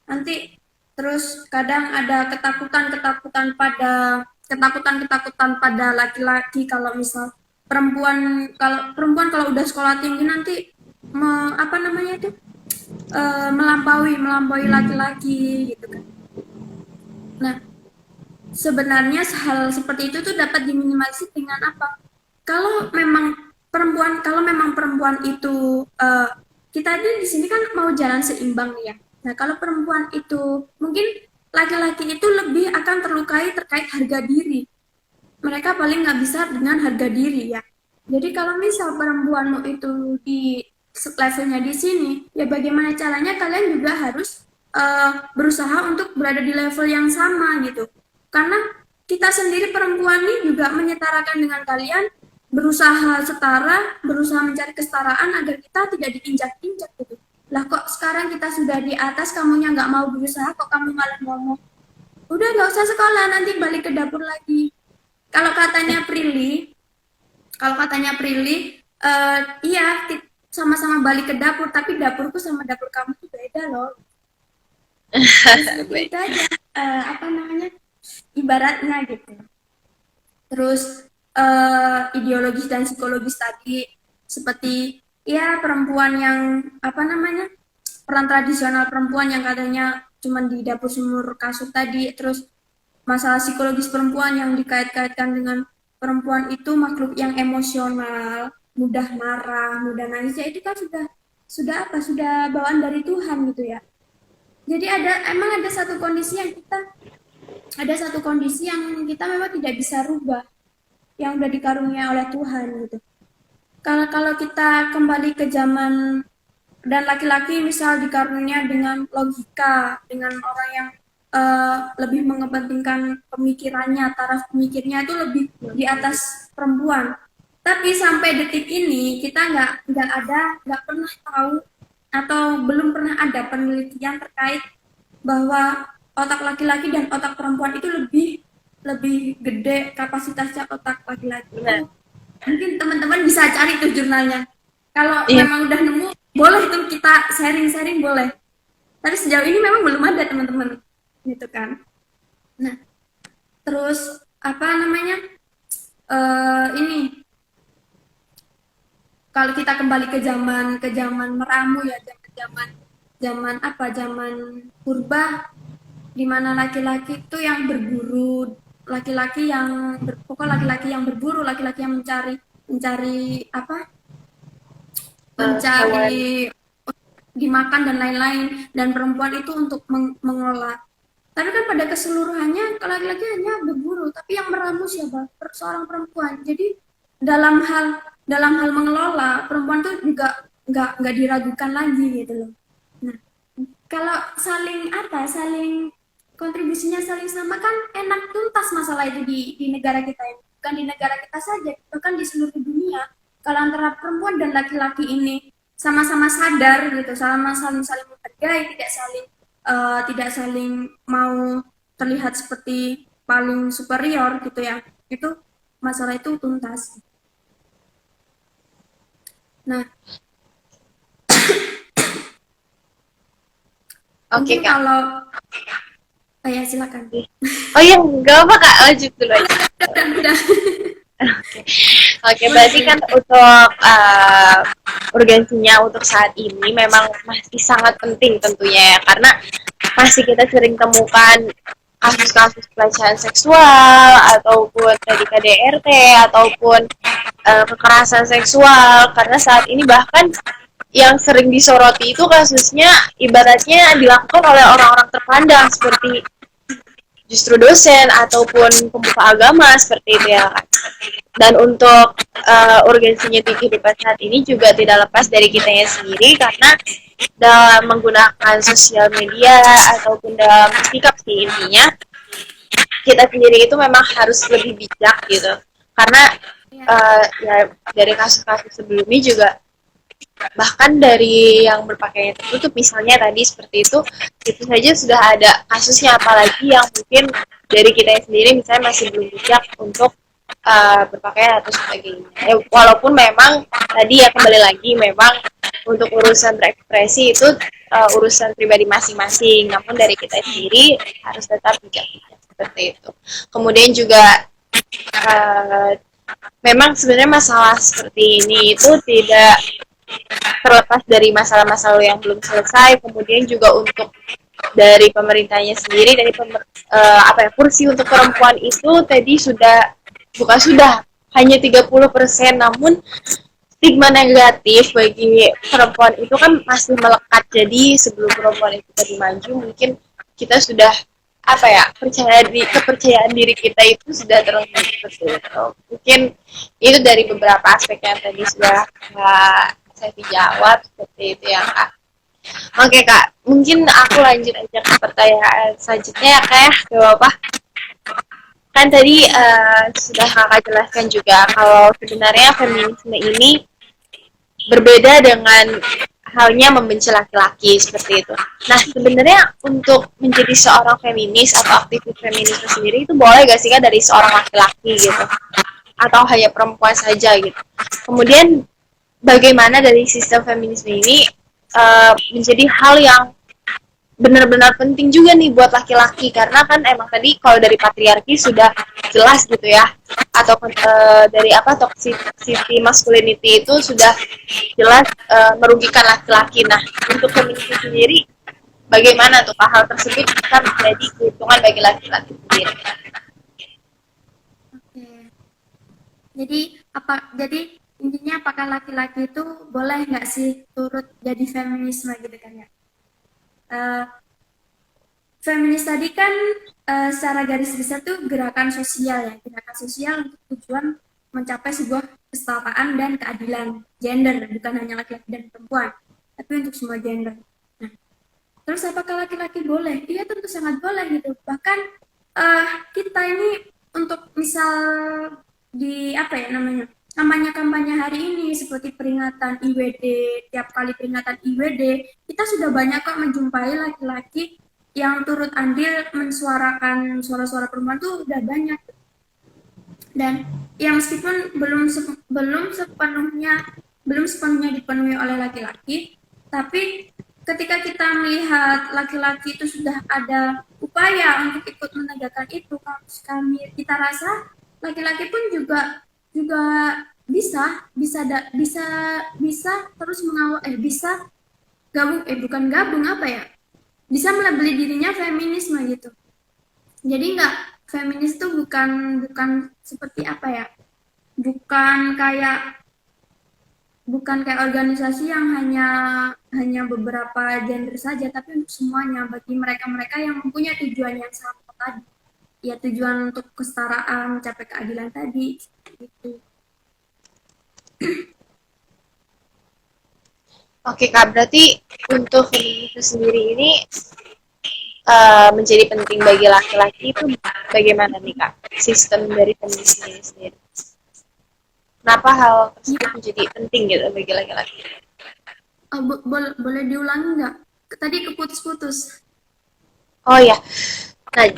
Nanti terus kadang ada ketakutan-ketakutan pada laki-laki, kalau misal perempuan kalau udah sekolah tinggi nanti apa namanya itu, melampaui laki-laki gitu kan. Nah, sebenarnya hal seperti itu tuh dapat diminimalisir dengan apa? Kalau memang perempuan itu kita di sini kan mau jalan seimbang nih ya. Nah, kalau perempuan itu mungkin laki-laki itu lebih akan terlukai terkait harga diri. Mereka paling nggak bisa dengan harga diri ya. Jadi kalau misal perempuanmu itu di levelnya di sini, ya bagaimana caranya kalian juga harus berusaha untuk berada di level yang sama gitu. Karena kita sendiri perempuan ini juga menyetarakan dengan kalian, berusaha setara, berusaha mencari kesetaraan agar kita tidak diinjak-injak gitu. Lah kok sekarang kita sudah di atas, kamunya nggak mau berusaha, kok kamu malah ngomong, udah nggak usah sekolah, nanti balik ke dapur lagi. Kalau katanya Prilly, iya, sama-sama balik ke dapur, tapi dapurku sama dapur kamu tuh beda loh. Seperti itu aja, apa namanya, ibaratnya gitu. Terus ideologis dan psikologis tadi, seperti ya perempuan yang apa namanya, peran tradisional perempuan yang katanya cuma di dapur sumur kasur tadi. Terus masalah psikologis perempuan yang dikait-kaitkan dengan perempuan itu makhluk yang emosional, mudah marah, mudah nangis, ya itu kan sudah bawaan dari Tuhan gitu ya. Jadi emang ada satu kondisi yang kita memang tidak bisa rubah, yang udah dikaruniai oleh Tuhan gitu. Kalau kita kembali ke zaman, dan laki-laki misal dikarunia dengan logika, dengan orang yang lebih mengepentingkan pemikirannya, taraf pemikirnya itu lebih di atas perempuan. Tapi sampai detik ini kita nggak pernah tahu, atau belum pernah ada penelitian terkait bahwa otak laki-laki dan otak perempuan itu lebih lebih gede kapasitasnya otak laki-laki. Itu mungkin teman-teman bisa cari tuh jurnalnya. Kalau memang udah nemu, boleh tuh kita sharing-sharing, boleh. Tapi sejauh ini memang belum ada teman-teman, gitu kan. Nah, terus apa namanya? Ini kalau kita kembali ke zaman meramu ya, zaman purba, di mana laki-laki itu yang berburu, laki-laki yang berburu, laki-laki yang mencari apa? Mencari dimakan dan lain-lain, dan perempuan itu untuk mengolah. Tapi kan pada keseluruhannya laki-laki hanya berburu, tapi yang meramu siapa? Seorang perempuan. Jadi dalam hal mengelola, perempuan tuh juga nggak diragukan lagi gitu loh. Nah, kalau saling kontribusinya saling sama, kan enak tuntas masalah itu di negara kita ini. Bukan di negara kita saja, bahkan di seluruh dunia. Kalau antara perempuan dan laki-laki ini sama-sama sadar gitu, sama saling menghargai, tidak saling mau terlihat seperti paling superior gitu ya, itu masalah itu tuntas. Nah, Oke, mungkin Kak. kalau ya silakan. Oh iya, nggak apa Kak, lanjut dulu aja. Udah. Oke, oke, Boleh, berarti boleh. kan untuk urgensinya untuk saat ini memang masih sangat penting tentunya ya, karena masih kita sering temukan kasus-kasus pelecehan seksual ataupun tadi KDRT ataupun kekerasan seksual, karena saat ini bahkan yang sering disoroti itu kasusnya ibaratnya dilakukan oleh orang-orang terpandang seperti justru dosen ataupun pemuka agama seperti itu ya kan. Dan untuk urgensinya di kehidupan saat ini juga tidak lepas dari kitanya sendiri, karena dalam menggunakan sosial media ataupun dalam sikap sih intinya kita sendiri itu memang harus lebih bijak gitu, karena Ya, ya dari kasus-kasus sebelumnya juga, bahkan dari yang berpakaian tertutup misalnya tadi seperti itu saja sudah ada kasusnya, apalagi yang mungkin dari kita sendiri misalnya masih belum bijak untuk berpakaian atau sebagainya. Ya, walaupun memang tadi ya kembali lagi memang untuk urusan berekspresi itu urusan pribadi masing-masing, namun dari kita sendiri harus tetap bijak seperti itu. Kemudian juga uh, memang sebenarnya masalah seperti ini itu tidak terlepas dari masalah-masalah yang belum selesai, kemudian juga untuk dari pemerintahnya sendiri, dari apa ya, kursi untuk perempuan itu tadi sudah bukan sudah hanya 30%, namun stigma negatif bagi perempuan itu kan masih melekat. Jadi sebelum perempuan itu tadi maju, mungkin kita sudah apa ya, kepercayaan diri kita itu sudah terlalu seperti itu. Mungkin itu dari beberapa aspek yang tadi sudah saya jawab seperti itu ya Kak. Oke Kak, mungkin aku lanjut aja ke pertanyaan selanjutnya ya Kak ya, gak apa-apa. Kan tadi ya, sudah Kakak jelaskan juga kalau sebenarnya feminisme ini berbeda dengan halnya membenci laki-laki seperti itu. Nah, sebenarnya untuk menjadi seorang feminis atau aktivis feminisme sendiri itu boleh gak sih Kak dari seorang laki-laki gitu? Atau hanya perempuan saja gitu? Kemudian bagaimana dari sistem feminisme ini menjadi hal yang benar-benar penting juga nih buat laki-laki, karena kan emang tadi kalau dari patriarki sudah jelas gitu ya, atau dari apa toxicity masculinity itu sudah jelas merugikan laki-laki. Nah, untuk feminisme sendiri bagaimana tuh hal tersebut bisa menjadi keuntungan bagi laki-laki sendiri? oke. Jadi intinya apakah laki-laki itu boleh nggak sih turut jadi feminisme gitu kan ya? Eh, Feminis tadi kan secara garis besar tuh gerakan sosial ya, gerakan sosial untuk tujuan mencapai sebuah kesetaraan dan keadilan gender, bukan hanya laki-laki dan perempuan, tapi untuk semua gender. Nah, terus apakah laki-laki boleh? Iya tentu sangat boleh gitu. Bahkan kita ini untuk misal di apa ya namanya? Namanya kampanye hari ini seperti peringatan IWD, tiap kali peringatan IWD, kita sudah banyak kok menjumpai laki-laki yang turut andil mensuarakan suara-suara perempuan tuh udah banyak. Dan yang meskipun belum sepenuhnya dipenuhi oleh laki-laki, tapi ketika kita melihat laki-laki itu sudah ada upaya untuk ikut menegakkan itu, kita rasa laki-laki pun juga juga bisa bisa bisa terus mengawal bisa gabung bukan gabung apa ya, bisa melabeli dirinya feminisme gitu. Jadi nggak, feminis itu bukan bukan seperti apa ya, bukan kayak bukan kayak organisasi yang hanya hanya beberapa gender saja, tapi untuk semuanya, bagi mereka-mereka yang mempunyai tujuan yang sama tadi, ya tujuan untuk kesetaraan, mencapai keadilan tadi gitu. Oke Kak, berarti untuk feminisme sendiri ini menjadi penting bagi laki-laki itu bagaimana nih Kak? Sistem dari feminisme ini sendiri. Kenapa hal tersebut Ya, menjadi penting gitu bagi laki-laki? boleh diulangi nggak? Tadi keputus-putus. Oh ya, Nah,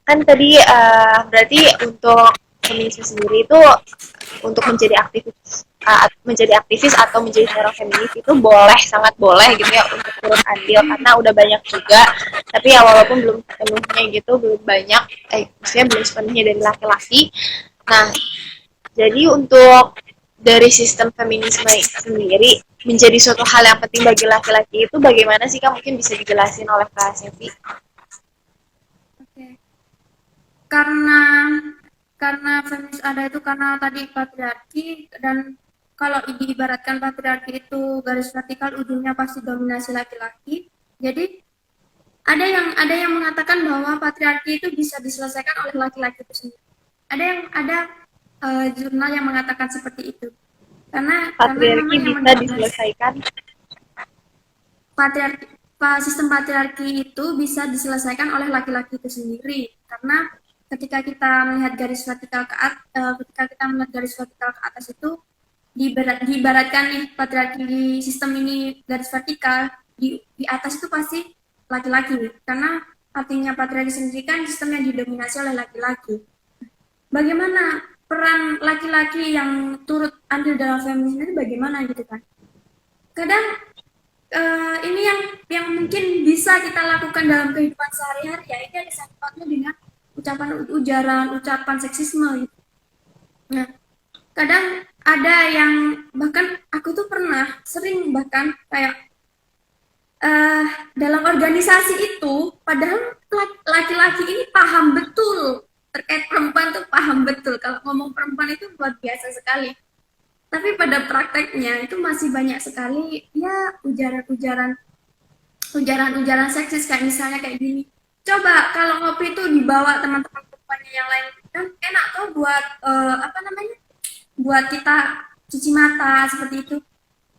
kan tadi berarti untuk feminisme sendiri itu untuk menjadi aktivis atau menjadi seorang feminis itu boleh, sangat boleh gitu ya untuk turut andil karena udah banyak juga, tapi ya walaupun belum sepenuhnya gitu, belum banyak, maksudnya belum sepenuhnya dari laki-laki. Nah, jadi untuk dari sistem feminisme sendiri menjadi suatu hal yang penting bagi laki-laki itu bagaimana sih Kak? Mungkin bisa dijelasin oleh Kak Sevi. Oke. Karena feminis ada itu karena tadi patriarki, dan kalau diibaratkan patriarki itu garis vertikal, ujungnya pasti dominasi laki-laki. Jadi ada yang mengatakan bahwa patriarki itu bisa diselesaikan oleh laki-laki itu sendiri. Ada jurnal yang mengatakan seperti itu. Karena Patriarki memang yang bisa mendominasi diselesaikan. patriarki sistem patriarki itu bisa diselesaikan oleh laki-laki itu sendiri, karena ketika kita melihat garis vertikal ke atas, itu diibaratkan nih patriarki di sistem ini garis vertikal, di atas itu pasti laki-laki, karena artinya patriarki sendiri kan sistem yang didominasi oleh laki-laki. Bagaimana peran laki-laki yang turut andil dalam feminisme itu, bagaimana gitu kan? Kadang ini yang mungkin bisa kita lakukan dalam kehidupan sehari-hari, ya ini ada sangkutnya dengan ucapan seksisme gitu. Nah, kadang ada yang, bahkan aku tuh pernah sering bahkan kayak uh, dalam organisasi itu, padahal laki-laki ini paham betul terkait perempuan, tuh paham betul kalau ngomong perempuan itu luar biasa sekali, tapi pada prakteknya itu masih banyak sekali ya ujaran seksis, kayak misalnya kayak gini, coba kalau ngopi itu dibawa teman-teman perempuannya yang lain, kan enak tuh buat apa namanya, buat kita cuci mata seperti itu,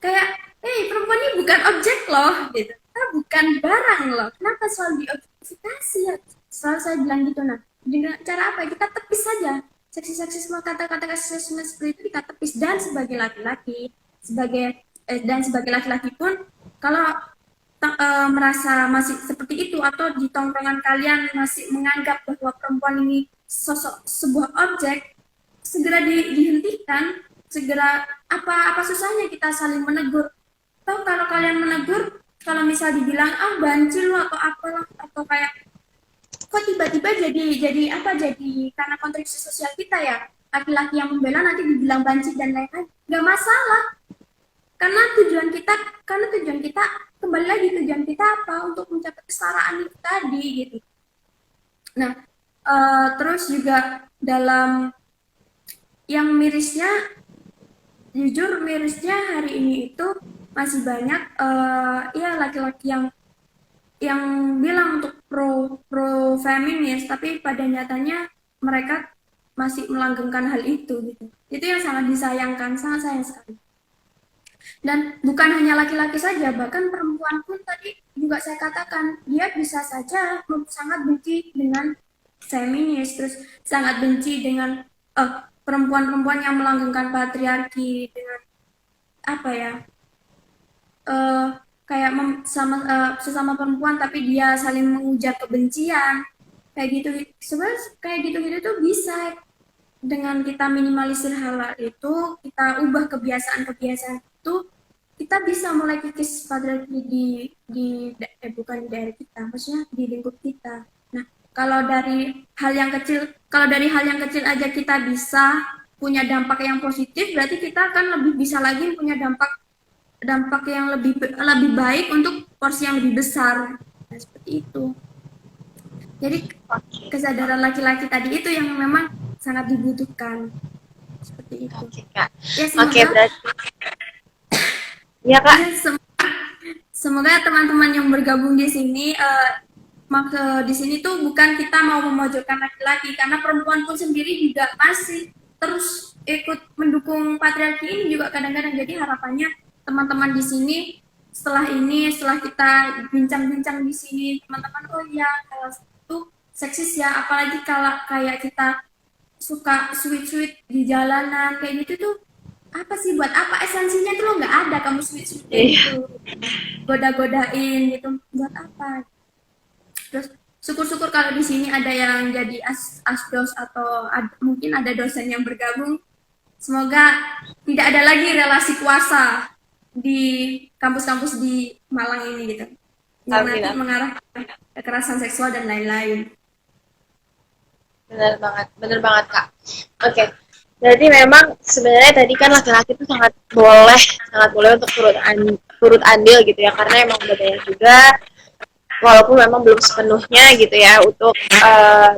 kayak perempuan ini bukan objek loh gitu, kita bukan barang loh, kenapa selalu diobjektifikasi ya, selalu saya bilang gitu. Nah, dengan cara apa, kita tepis saja seksisme, kata-kata seksisme seperti itu kita tepis, dan sebagai laki-laki, sebagai laki-laki pun kalau merasa masih seperti itu, atau di tongkrongan kalian masih menganggap bahwa perempuan ini sosok sebuah objek, segera dihentikan, segera, apa susahnya kita saling menegur. Atau kalau kalian menegur, kalau misal dibilang banci lu atau apalah, atau kayak kok tiba-tiba jadi apa, jadi karena konteks sosial kita ya, laki-laki yang membela nanti dibilang banci dan lain-lain, nggak masalah, karena tujuan kita kembali lagi, tujuan kita apa, untuk mencapai kesetaraan itu tadi gitu. Nah, terus juga dalam yang mirisnya, jujur mirisnya hari ini itu masih banyak ya laki-laki yang bilang untuk pro feminis, tapi pada nyatanya mereka masih melanggengkan hal itu gitu. Itu yang sangat disayangkan, sangat sayang sekali. Dan bukan hanya laki-laki saja, bahkan perempuan pun tadi juga saya katakan, dia bisa saja sangat benci dengan feminis, terus sangat benci dengan perempuan-perempuan yang melanggengkan patriarki, dengan apa ya, kayak sesama perempuan tapi dia saling mengujar kebencian, kayak gitu. Sebenarnya kayak gitu-gitu tuh bisa, dengan kita minimalisir hal itu, kita ubah kebiasaan-kebiasaan itu, kita bisa mulai kikis patriarki bukan di daerah kita, maksudnya di lingkup kita. Nah, kalau dari hal yang kecil aja kita bisa punya dampak yang positif, berarti kita akan lebih bisa lagi punya dampak dampak yang lebih baik untuk porsi yang lebih besar. Nah, seperti itu. Jadi kesadaran laki-laki tadi itu yang memang sangat dibutuhkan, seperti itu. Oke, Kak. Ya, Oke, semoga berarti ya, Kak. ya, semoga teman-teman yang bergabung di sini di sini tuh bukan kita mau memojokkan laki-laki, karena perempuan pun sendiri juga masih terus ikut mendukung patriarki ini juga kadang-kadang. Jadi harapannya teman-teman di sini, setelah kita bincang-bincang di sini, teman-teman, oh ya, kalau itu seksis ya, apalagi kalau kayak kita suka sweet-sweet di jalanan kayak gitu tuh, apa sih, buat apa, esensinya tuh lo nggak ada, kamu sweet-sweet kayak gitu, goda-godain gitu, buat apa. Terus syukur-syukur kalau di sini ada yang jadi asdos atau mungkin ada dosen yang bergabung. Semoga tidak ada lagi relasi kuasa di kampus-kampus di Malang ini gitu, yang Amin, nanti amin. mengarah ke kekerasan seksual dan lain-lain. Benar banget Kak. Oke, berarti memang sebenarnya tadi kan laki-laki itu sangat boleh untuk turut andil gitu ya, karena emang udah banyak juga, walaupun memang belum sepenuhnya gitu ya untuk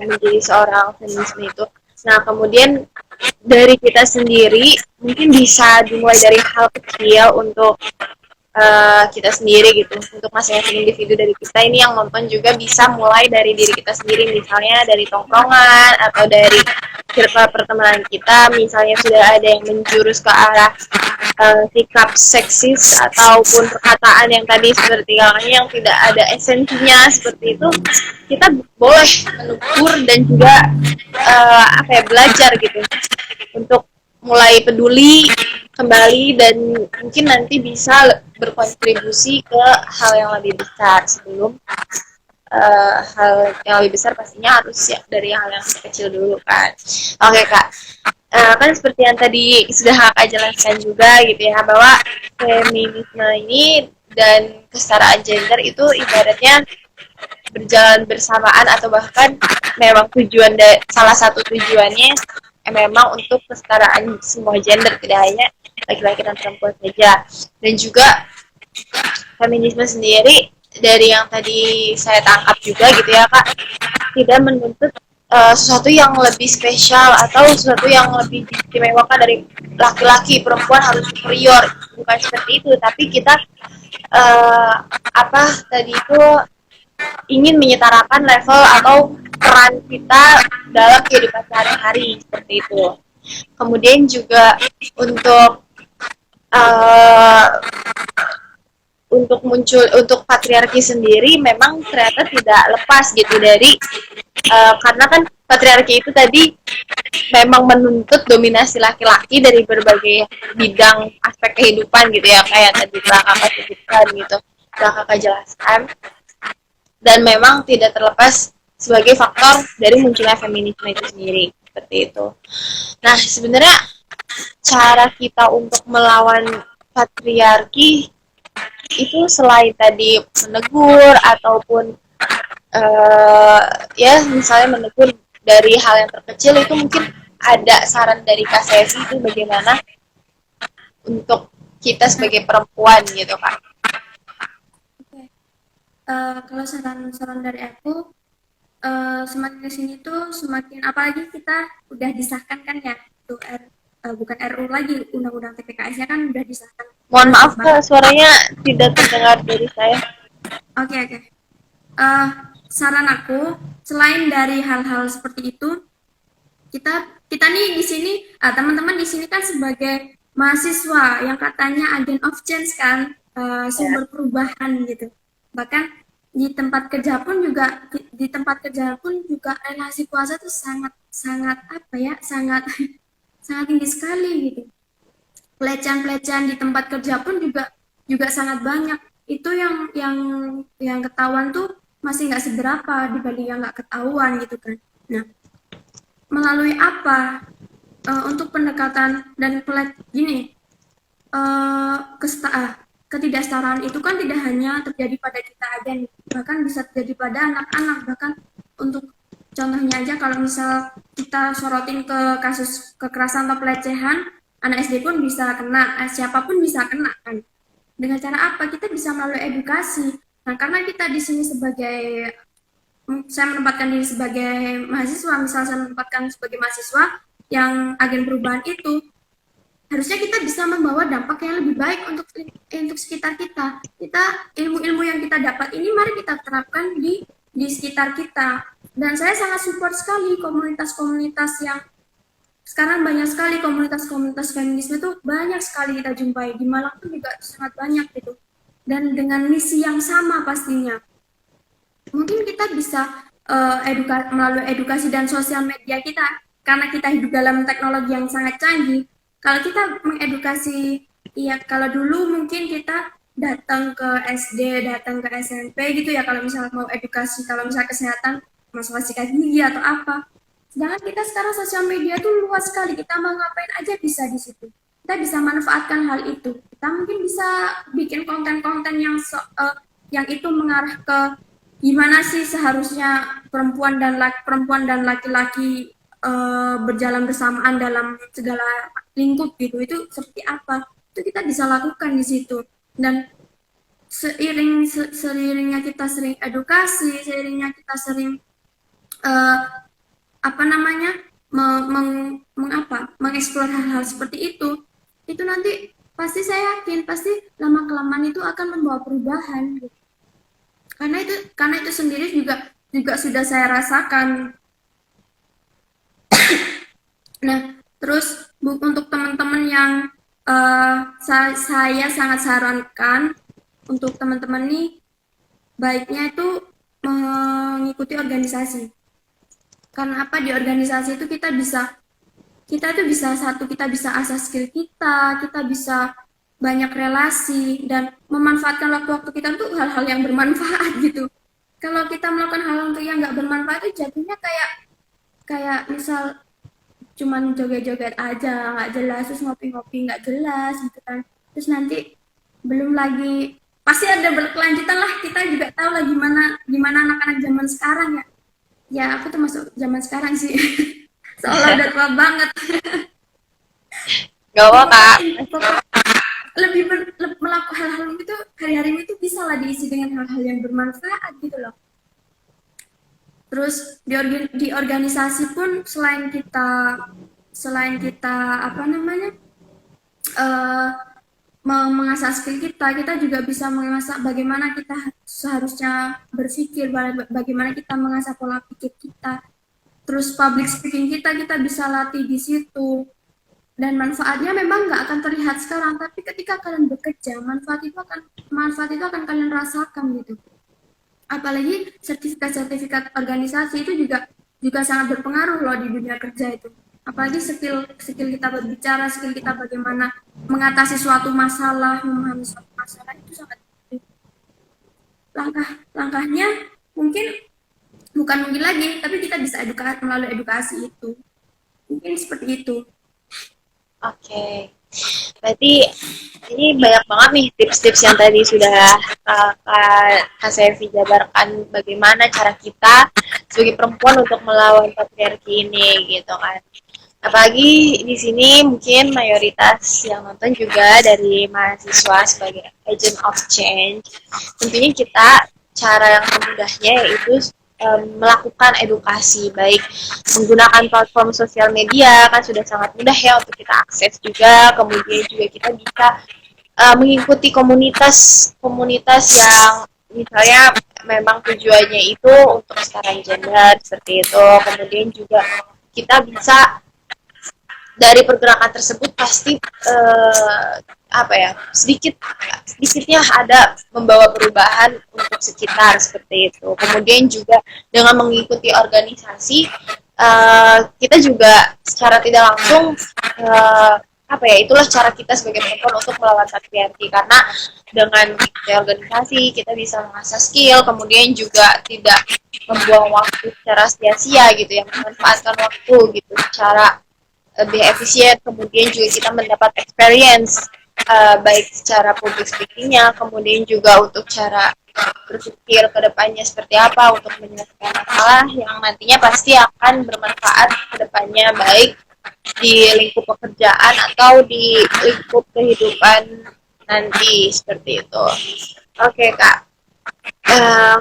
menjadi seorang feminisme itu. Nah, kemudian dari kita sendiri mungkin bisa dimulai dari hal kecil untuk kita sendiri gitu, untuk masing-masing individu dari kita ini yang nonton juga bisa mulai dari diri kita sendiri, misalnya dari tongkrongan atau dari circle pertemanan kita, misalnya sudah ada yang menjurus ke arah sikap seksis ataupun perkataan yang tadi seperti kakaknya yang tidak ada esensinya seperti itu, kita boleh menegur dan juga belajar gitu untuk mulai peduli kembali dan mungkin nanti bisa berkontribusi ke hal yang lebih besar. Sebelum hal yang lebih besar pastinya harus ya dari hal yang kecil dulu kan. Oke Kak, kan seperti yang tadi sudah Kakak jelaskan juga gitu ya, bahwa feminisme ini dan kesetaraan gender itu ibaratnya berjalan bersamaan, atau bahkan memang salah satu tujuannya memang untuk kesetaraan semua gender, tidak hanya laki-laki dan perempuan saja. Dan juga feminisme sendiri dari yang tadi saya tangkap juga gitu ya Kak, tidak menuntut sesuatu yang lebih spesial atau sesuatu yang lebih diistimewakan dari laki-laki, perempuan harus superior, bukan seperti itu, tapi kita uh, apa tadi itu ingin menyetarakan level atau peran kita dalam kehidupan sehari-hari seperti itu. Kemudian juga untuk uh, untuk patriarki sendiri memang ternyata tidak lepas gitu dari karena kan patriarki itu tadi memang menuntut dominasi laki-laki dari berbagai bidang aspek kehidupan gitu ya, kayak tadi telah kakak sebutkan gitu, telah kakak jelaskan, dan memang tidak terlepas sebagai faktor dari munculnya feminisme itu sendiri seperti itu. Nah, sebenarnya cara kita untuk melawan patriarki itu selain tadi menegur ataupun ya misalnya menegur dari hal yang terkecil, itu mungkin ada saran dari Kak Sevi itu bagaimana untuk kita sebagai perempuan gitu Kak. Oke. Kalau saran-saran dari aku, semakin kesini tuh semakin, apalagi kita udah disahkan kan ya, tuh bukan RU lagi, undang-undang TPKS-nya kan udah disahkan. Mohon Nah, maaf Kak, suaranya tidak terdengar dari saya. oke, oke. Eh, Saran aku, selain dari hal-hal seperti itu, kita kita nih di sini, teman-teman di sini kan sebagai mahasiswa yang katanya agent of change kan, Ya. sumber perubahan gitu. Bahkan di tempat kerja pun juga relasi kuasa tuh sangat sangat apa ya, sangat sangat tinggi sekali gitu. Pelecehan-pelecehan di tempat kerja pun juga juga sangat banyak. Itu yang ketahuan tuh masih nggak seberapa dibanding yang nggak ketahuan gitu kan. Nah, melalui apa, untuk pendekatan dan gini, ketidaksetaraan itu kan tidak hanya terjadi pada kita aja nih, bahkan bisa terjadi pada anak-anak. Bahkan untuk contohnya aja, kalau misal kita sorotin ke kasus kekerasan atau pelecehan, anak SD pun bisa kena, siapapun bisa kena kan. Dengan cara apa? Kita bisa melalui edukasi. Nah, karena kita di sini sebagai, saya menempatkan diri sebagai mahasiswa, misal saya menempatkan sebagai mahasiswa yang agen perubahan itu, harusnya kita bisa membawa dampak yang lebih baik untuk sekitar kita. Ilmu-ilmu yang kita dapat ini mari kita terapkan di sekitar kita. Dan saya sangat support sekali komunitas-komunitas yang sekarang banyak sekali, komunitas-komunitas feminisme itu banyak sekali kita jumpai. Di Malang tuh juga sangat banyak gitu. Dan dengan misi yang sama pastinya. Mungkin kita bisa melalui edukasi dan sosial media kita, karena kita hidup dalam teknologi yang sangat canggih. Kalau kita mengedukasi, iya, kalau dulu mungkin kita datang ke SD, datang ke SMP gitu ya kalau misalnya mau edukasi, kalau misalnya kesehatan, masalah sikat gigi atau apa. Sedangkan kita sekarang sosial media tuh luas sekali, kita mau ngapain aja bisa di situ. Kita bisa manfaatkan hal itu. Kita mungkin bisa bikin konten-konten yang itu mengarah ke gimana sih seharusnya perempuan dan laki-laki berjalan bersamaan dalam segala lingkup gitu. Itu seperti apa? Itu kita bisa lakukan di situ. Dan seiringnya kita sering edukasi, seiringnya kita sering uh, apa namanya mengeksplor hal-hal seperti itu nanti pasti saya yakin pasti lama kelamaan itu akan membawa perubahan gitu. Karena itu sendiri juga sudah saya rasakan. Nah, terus untuk teman-teman yang saya sangat sarankan untuk teman-teman nih baiknya itu mengikuti organisasi. Karena apa, di organisasi itu kita tuh bisa kita bisa asah skill kita bisa banyak relasi dan memanfaatkan waktu-waktu kita untuk hal-hal yang bermanfaat gitu. Kalau kita melakukan hal untuk yang nggak bermanfaat itu jadinya kayak misal cuman joget-joget aja nggak jelas, terus ngopi-ngopi nggak jelas gitu kan, terus nanti belum lagi pasti ada berkelanjutan lah. Kita juga tahu lah gimana anak-anak zaman sekarang ya aku termasuk zaman sekarang sih. Seolah udah tua banget. Gak apa kak. Lebih melakukan hal-hal itu hari-hari itu bisa lah diisi dengan hal-hal yang bermanfaat gitu loh. Terus di organisasi pun selain kita apa namanya mengasah skill kita juga bisa mengasah bagaimana kita seharusnya berpikir, bagaimana kita mengasah pola pikir kita. Terus public speaking kita bisa latih di situ. Dan manfaatnya memang nggak akan terlihat sekarang, tapi ketika kalian bekerja, manfaat itu akan kalian rasakan gitu. Apalagi sertifikat organisasi itu juga sangat berpengaruh loh di dunia kerja itu. Apalagi skill kita berbicara, skill kita bagaimana mengatasi suatu masalah, memahami suatu masalah itu sangat penting. Langkahnya bukan mungkin lagi, tapi kita bisa melalui edukasi itu. Mungkin seperti itu. Oke. Berarti ini banyak banget nih tips-tips yang tadi sudah Kak Sevi jabarkan bagaimana cara kita sebagai perempuan untuk melawan patriarki ini gitu kan. Apalagi di sini mungkin mayoritas yang nonton juga dari mahasiswa sebagai agent of change. Tentunya kita cara yang termudahnya yaitu melakukan edukasi, baik menggunakan platform sosial media kan sudah sangat mudah ya untuk kita akses juga, kemudian juga kita bisa mengikuti komunitas yang misalnya memang tujuannya itu untuk kesetaraan gender seperti itu, kemudian juga kita bisa dari pergerakan tersebut pasti sedikitnya ada membawa perubahan untuk sekitar seperti itu. Kemudian juga dengan mengikuti organisasi kita juga secara tidak langsung itulah cara kita sebagai perempuan untuk melawan patriarki, karena dengan organisasi kita bisa mengasah skill, kemudian juga tidak membuang waktu secara sia-sia gitu ya, memanfaatkan waktu gitu secara lebih efisien, kemudian juga kita mendapat experience baik secara public speaking-nya, kemudian juga untuk cara berpikir ke depannya seperti apa untuk menyelesaikan masalah yang nantinya pasti akan bermanfaat ke depannya, baik di lingkup pekerjaan atau di lingkup kehidupan nanti seperti itu. Oke Kak,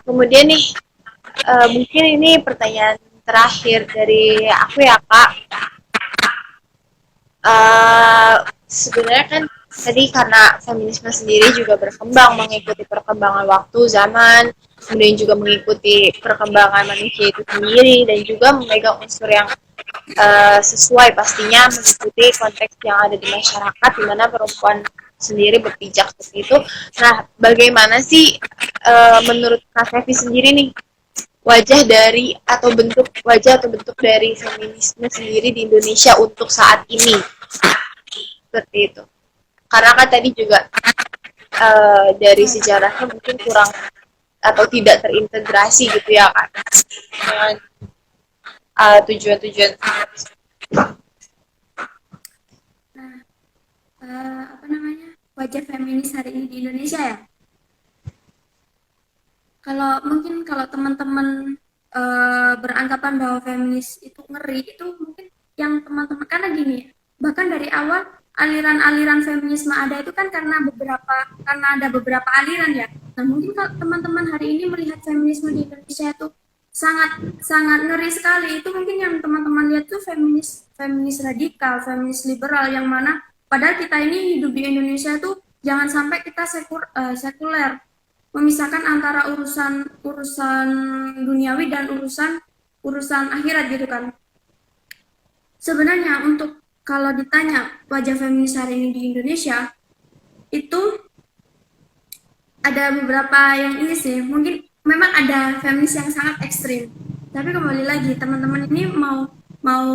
kemudian nih mungkin ini pertanyaan terakhir dari aku ya Kak. Sebenarnya kan tadi karena feminisme sendiri juga berkembang mengikuti perkembangan waktu, zaman, kemudian juga mengikuti perkembangan manusia itu sendiri dan juga memegang unsur yang sesuai pastinya mengikuti konteks yang ada di masyarakat di mana perempuan sendiri berpijak seperti itu. Nah, bagaimana sih menurut Kak Sevi sendiri nih wajah atau bentuk dari feminisme sendiri di Indonesia untuk saat ini seperti itu? Karena kan tadi juga dari sejarahnya mungkin kurang atau tidak terintegrasi gitu ya kan dengan tujuan-tujuan. Nah, apa namanya? Wajah feminis hari ini di Indonesia ya. Kalau teman-teman beranggapan bahwa feminis itu ngeri, itu mungkin yang teman-teman karena gini, bahkan dari awal aliran-aliran feminisme ada itu kan karena ada beberapa aliran ya. Nah, mungkin kalau teman-teman hari ini melihat feminisme di Indonesia itu sangat sangat ngeri sekali. Itu mungkin yang teman-teman lihat tuh feminis feminis radikal, feminis liberal yang mana padahal kita ini hidup di Indonesia tuh jangan sampai kita sekuler memisahkan antara urusan urusan duniawi dan urusan urusan akhirat gitu kan. Sebenarnya untuk kalau ditanya wajah feminis hari ini di Indonesia itu ada beberapa yang ini sih, mungkin memang ada feminis yang sangat ekstrim. Tapi kembali lagi teman-teman ini mau mau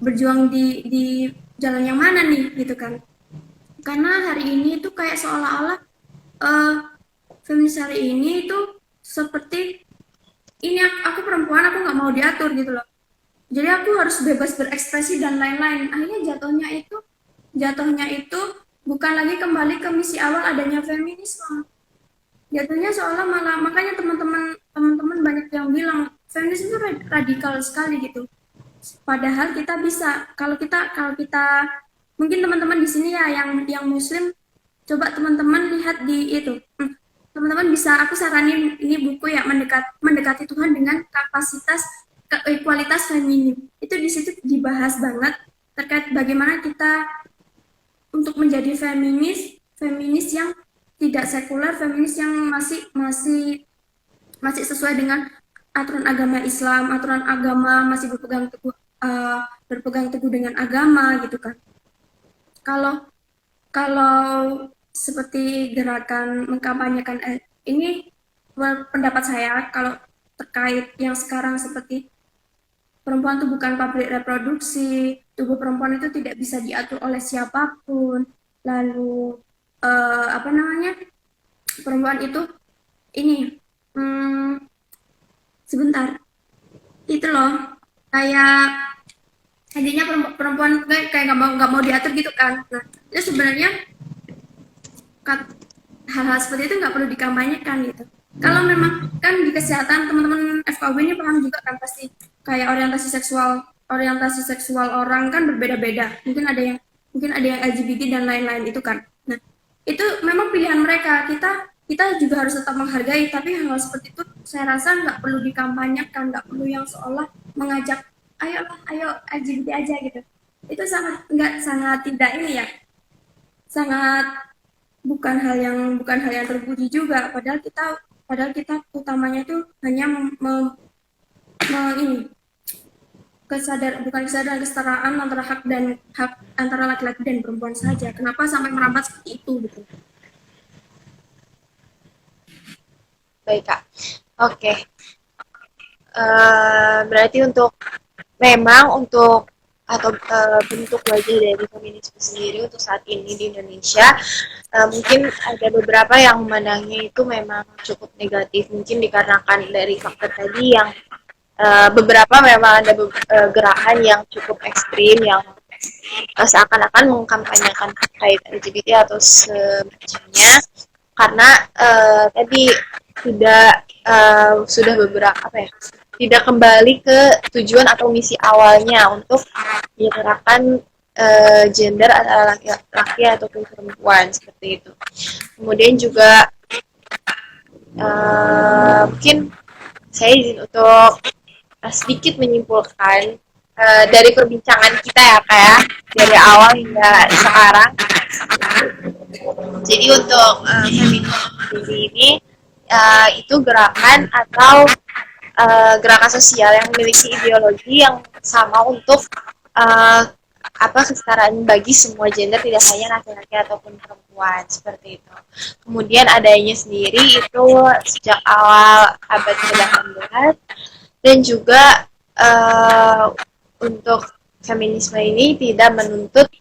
berjuang di jalan yang mana nih gitu kan. Karena hari ini itu kayak seolah-olah uh, feminis hari ini itu seperti ini aku perempuan aku nggak mau diatur gitu loh, jadi aku harus bebas berekspresi dan lain-lain. Akhirnya jatuhnya itu bukan lagi kembali ke misi awal adanya feminisme, jatuhnya seolah malah makanya teman-teman banyak yang bilang feminisme itu radikal sekali gitu. Padahal kita bisa kalau kita mungkin teman-teman di sini ya yang muslim, coba teman-teman lihat di itu. Teman-teman bisa aku saranin ini buku ya, mendekati Tuhan dengan kapasitas kualitas feminim. Itu di situ dibahas banget terkait bagaimana kita untuk menjadi feminis yang tidak sekuler, feminis yang masih sesuai dengan aturan agama Islam, aturan agama masih berpegang teguh dengan agama gitu kan. Kalau kalau seperti gerakan mengkampanyekan ini pendapat saya kalau terkait yang sekarang seperti perempuan itu bukan pabrik reproduksi, tubuh perempuan itu tidak bisa diatur oleh siapapun, lalu apa namanya, perempuan itu ini sebentar itu loh kayak intinya perempuan kayak nggak mau diatur gitu kan. Nah itu sebenarnya hal-hal seperti itu nggak perlu dikampanyekan gitu. Kalau memang kan di kesehatan teman-teman FKB ini paham juga kan pasti kayak orientasi seksual orang kan berbeda-beda. Mungkin ada yang LGBT dan lain-lain itu kan. Nah itu memang pilihan mereka. Kita juga harus tetap menghargai. Tapi hal-hal seperti itu saya rasa nggak perlu dikampanyekan, nggak perlu yang seolah mengajak ayo LGBT aja gitu. Itu sangat tidak ini ya, sangat bukan hal yang terpuji juga, padahal kita utamanya itu hanya ini bukan kesadaran kesetaraan antara hak antara laki-laki dan perempuan saja. Kenapa sampai merambat seperti itu gitu. Baik Kak, oke. Berarti memang untuk atau bentuk wajah dari feminisme sendiri untuk saat ini di Indonesia mungkin ada beberapa yang memandangnya itu memang cukup negatif, mungkin dikarenakan dari faktor tadi yang beberapa memang ada gerakan yang cukup ekstrim yang seakan-akan mengkampanyekan terkait LGBT atau semacamnya karena tadi sudah beberapa tidak kembali ke tujuan atau misi awalnya untuk menyerahkan gender antara laki-laki ataupun perempuan seperti itu. Kemudian juga mungkin saya izin untuk sedikit menyimpulkan dari perbincangan kita ya kayak dari awal hingga sekarang. Jadi untuk feminisme ini itu gerakan atau gerakan sosial yang memiliki ideologi yang sama untuk kesetaraan bagi semua gender, tidak hanya laki-laki ataupun perempuan seperti itu. Kemudian adanya sendiri itu sejak awal abad ke-18 dan juga untuk feminisme ini tidak menuntut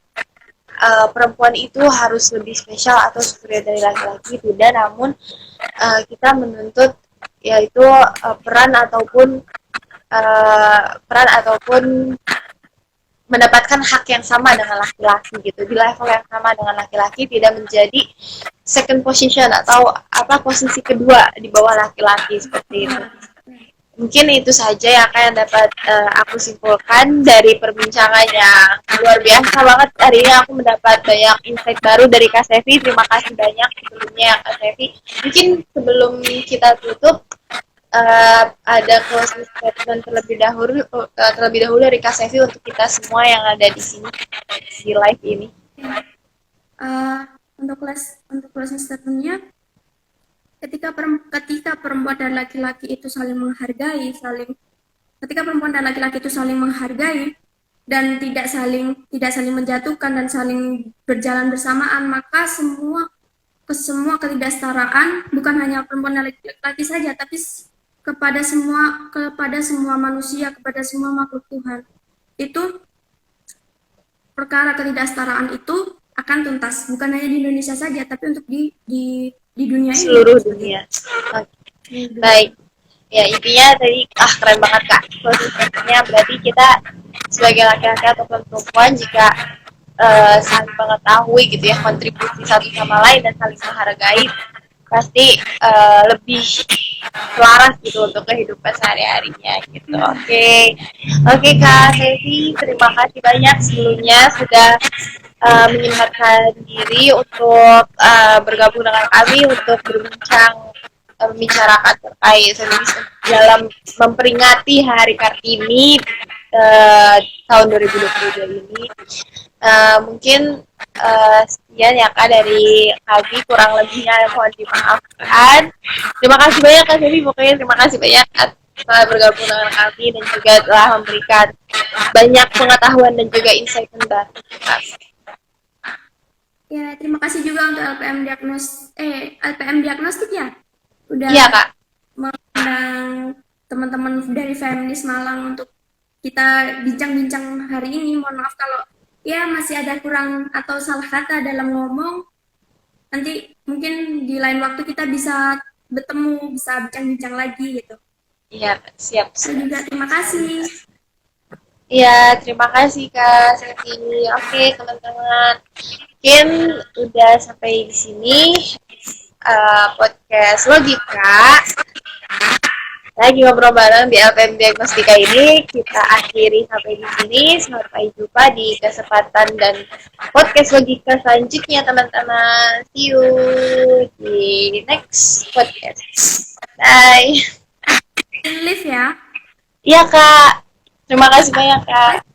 perempuan itu harus lebih spesial atau superior dari laki-laki, tidak, namun kita menuntut yaitu peran ataupun mendapatkan hak yang sama dengan laki-laki gitu, di level yang sama dengan laki-laki, tidak menjadi second position atau posisi kedua di bawah laki-laki seperti itu. Mungkin itu saja yang akan dapat aku simpulkan dari perbincangan yang luar biasa banget. Hari ini aku mendapat banyak insight baru dari Kak Sevi. Terima kasih banyak sebelumnya Kak Sevi. Mungkin sebelum kita tutup, ada closing statement terlebih dahulu dari Kak Sevi untuk kita semua yang ada di sini di live ini. Untuk closing statementnya, ketika perempuan dan laki-laki itu saling menghargai, ketika perempuan dan laki-laki itu saling menghargai dan tidak saling menjatuhkan dan saling berjalan bersamaan, maka semua ketidaksetaraan bukan hanya perempuan dan laki-laki saja, tapi kepada semua manusia, kepada semua makhluk Tuhan. Itu perkara ketidaksetaraan itu akan tuntas, bukan hanya di Indonesia saja, tapi untuk di dunia ini. Seluruh dunia. Okay. Baik. Ya, intinya tadi keren banget Kak. Closing berarti kita sebagai laki-laki atau perempuan jika saling mengetahui gitu ya, kontribusi satu sama lain dan saling menghargai, pasti lebih selaras gitu untuk kehidupan sehari-harinya gitu. Oke Kak Sevi, terima kasih banyak sebelumnya sudah menyempatkan diri untuk bergabung dengan kami untuk membicarakan terkait feminisme dalam memperingati Hari Kartini tahun 2022 ini. Mungkin sekian ya Kak dari kami, kurang lebihnya mohon dimaafkan. Terima kasih banyak Kak Sevi, pokoknya terima kasih banyak telah bergabung dengan kami dan juga telah memberikan banyak pengetahuan dan juga insight baru. Ya, terima kasih juga untuk LPM Diagnostik ya, udah Kak mengundang teman-teman dari Feminis Malang untuk kita bincang-bincang hari ini. Mohon maaf kalau ya masih ada kurang atau salah kata dalam ngomong. Nanti mungkin di lain waktu kita bisa bertemu, bisa bincang-bincang lagi gitu. Iya, siap. Juga terima kasih. Iya, terima kasih Kak Sevi. Oke, teman-teman. Mungkin udah sampai di sini podcast Logika. Lagi ngobrol bareng di LPM Diagnostika ini. Kita akhiri sampai di sini. Sampai jumpa di kesempatan dan podcast Logika selanjutnya, teman-teman. See you di next podcast. Bye. Live ya. Iya Kak. Terima kasih banyak Kak.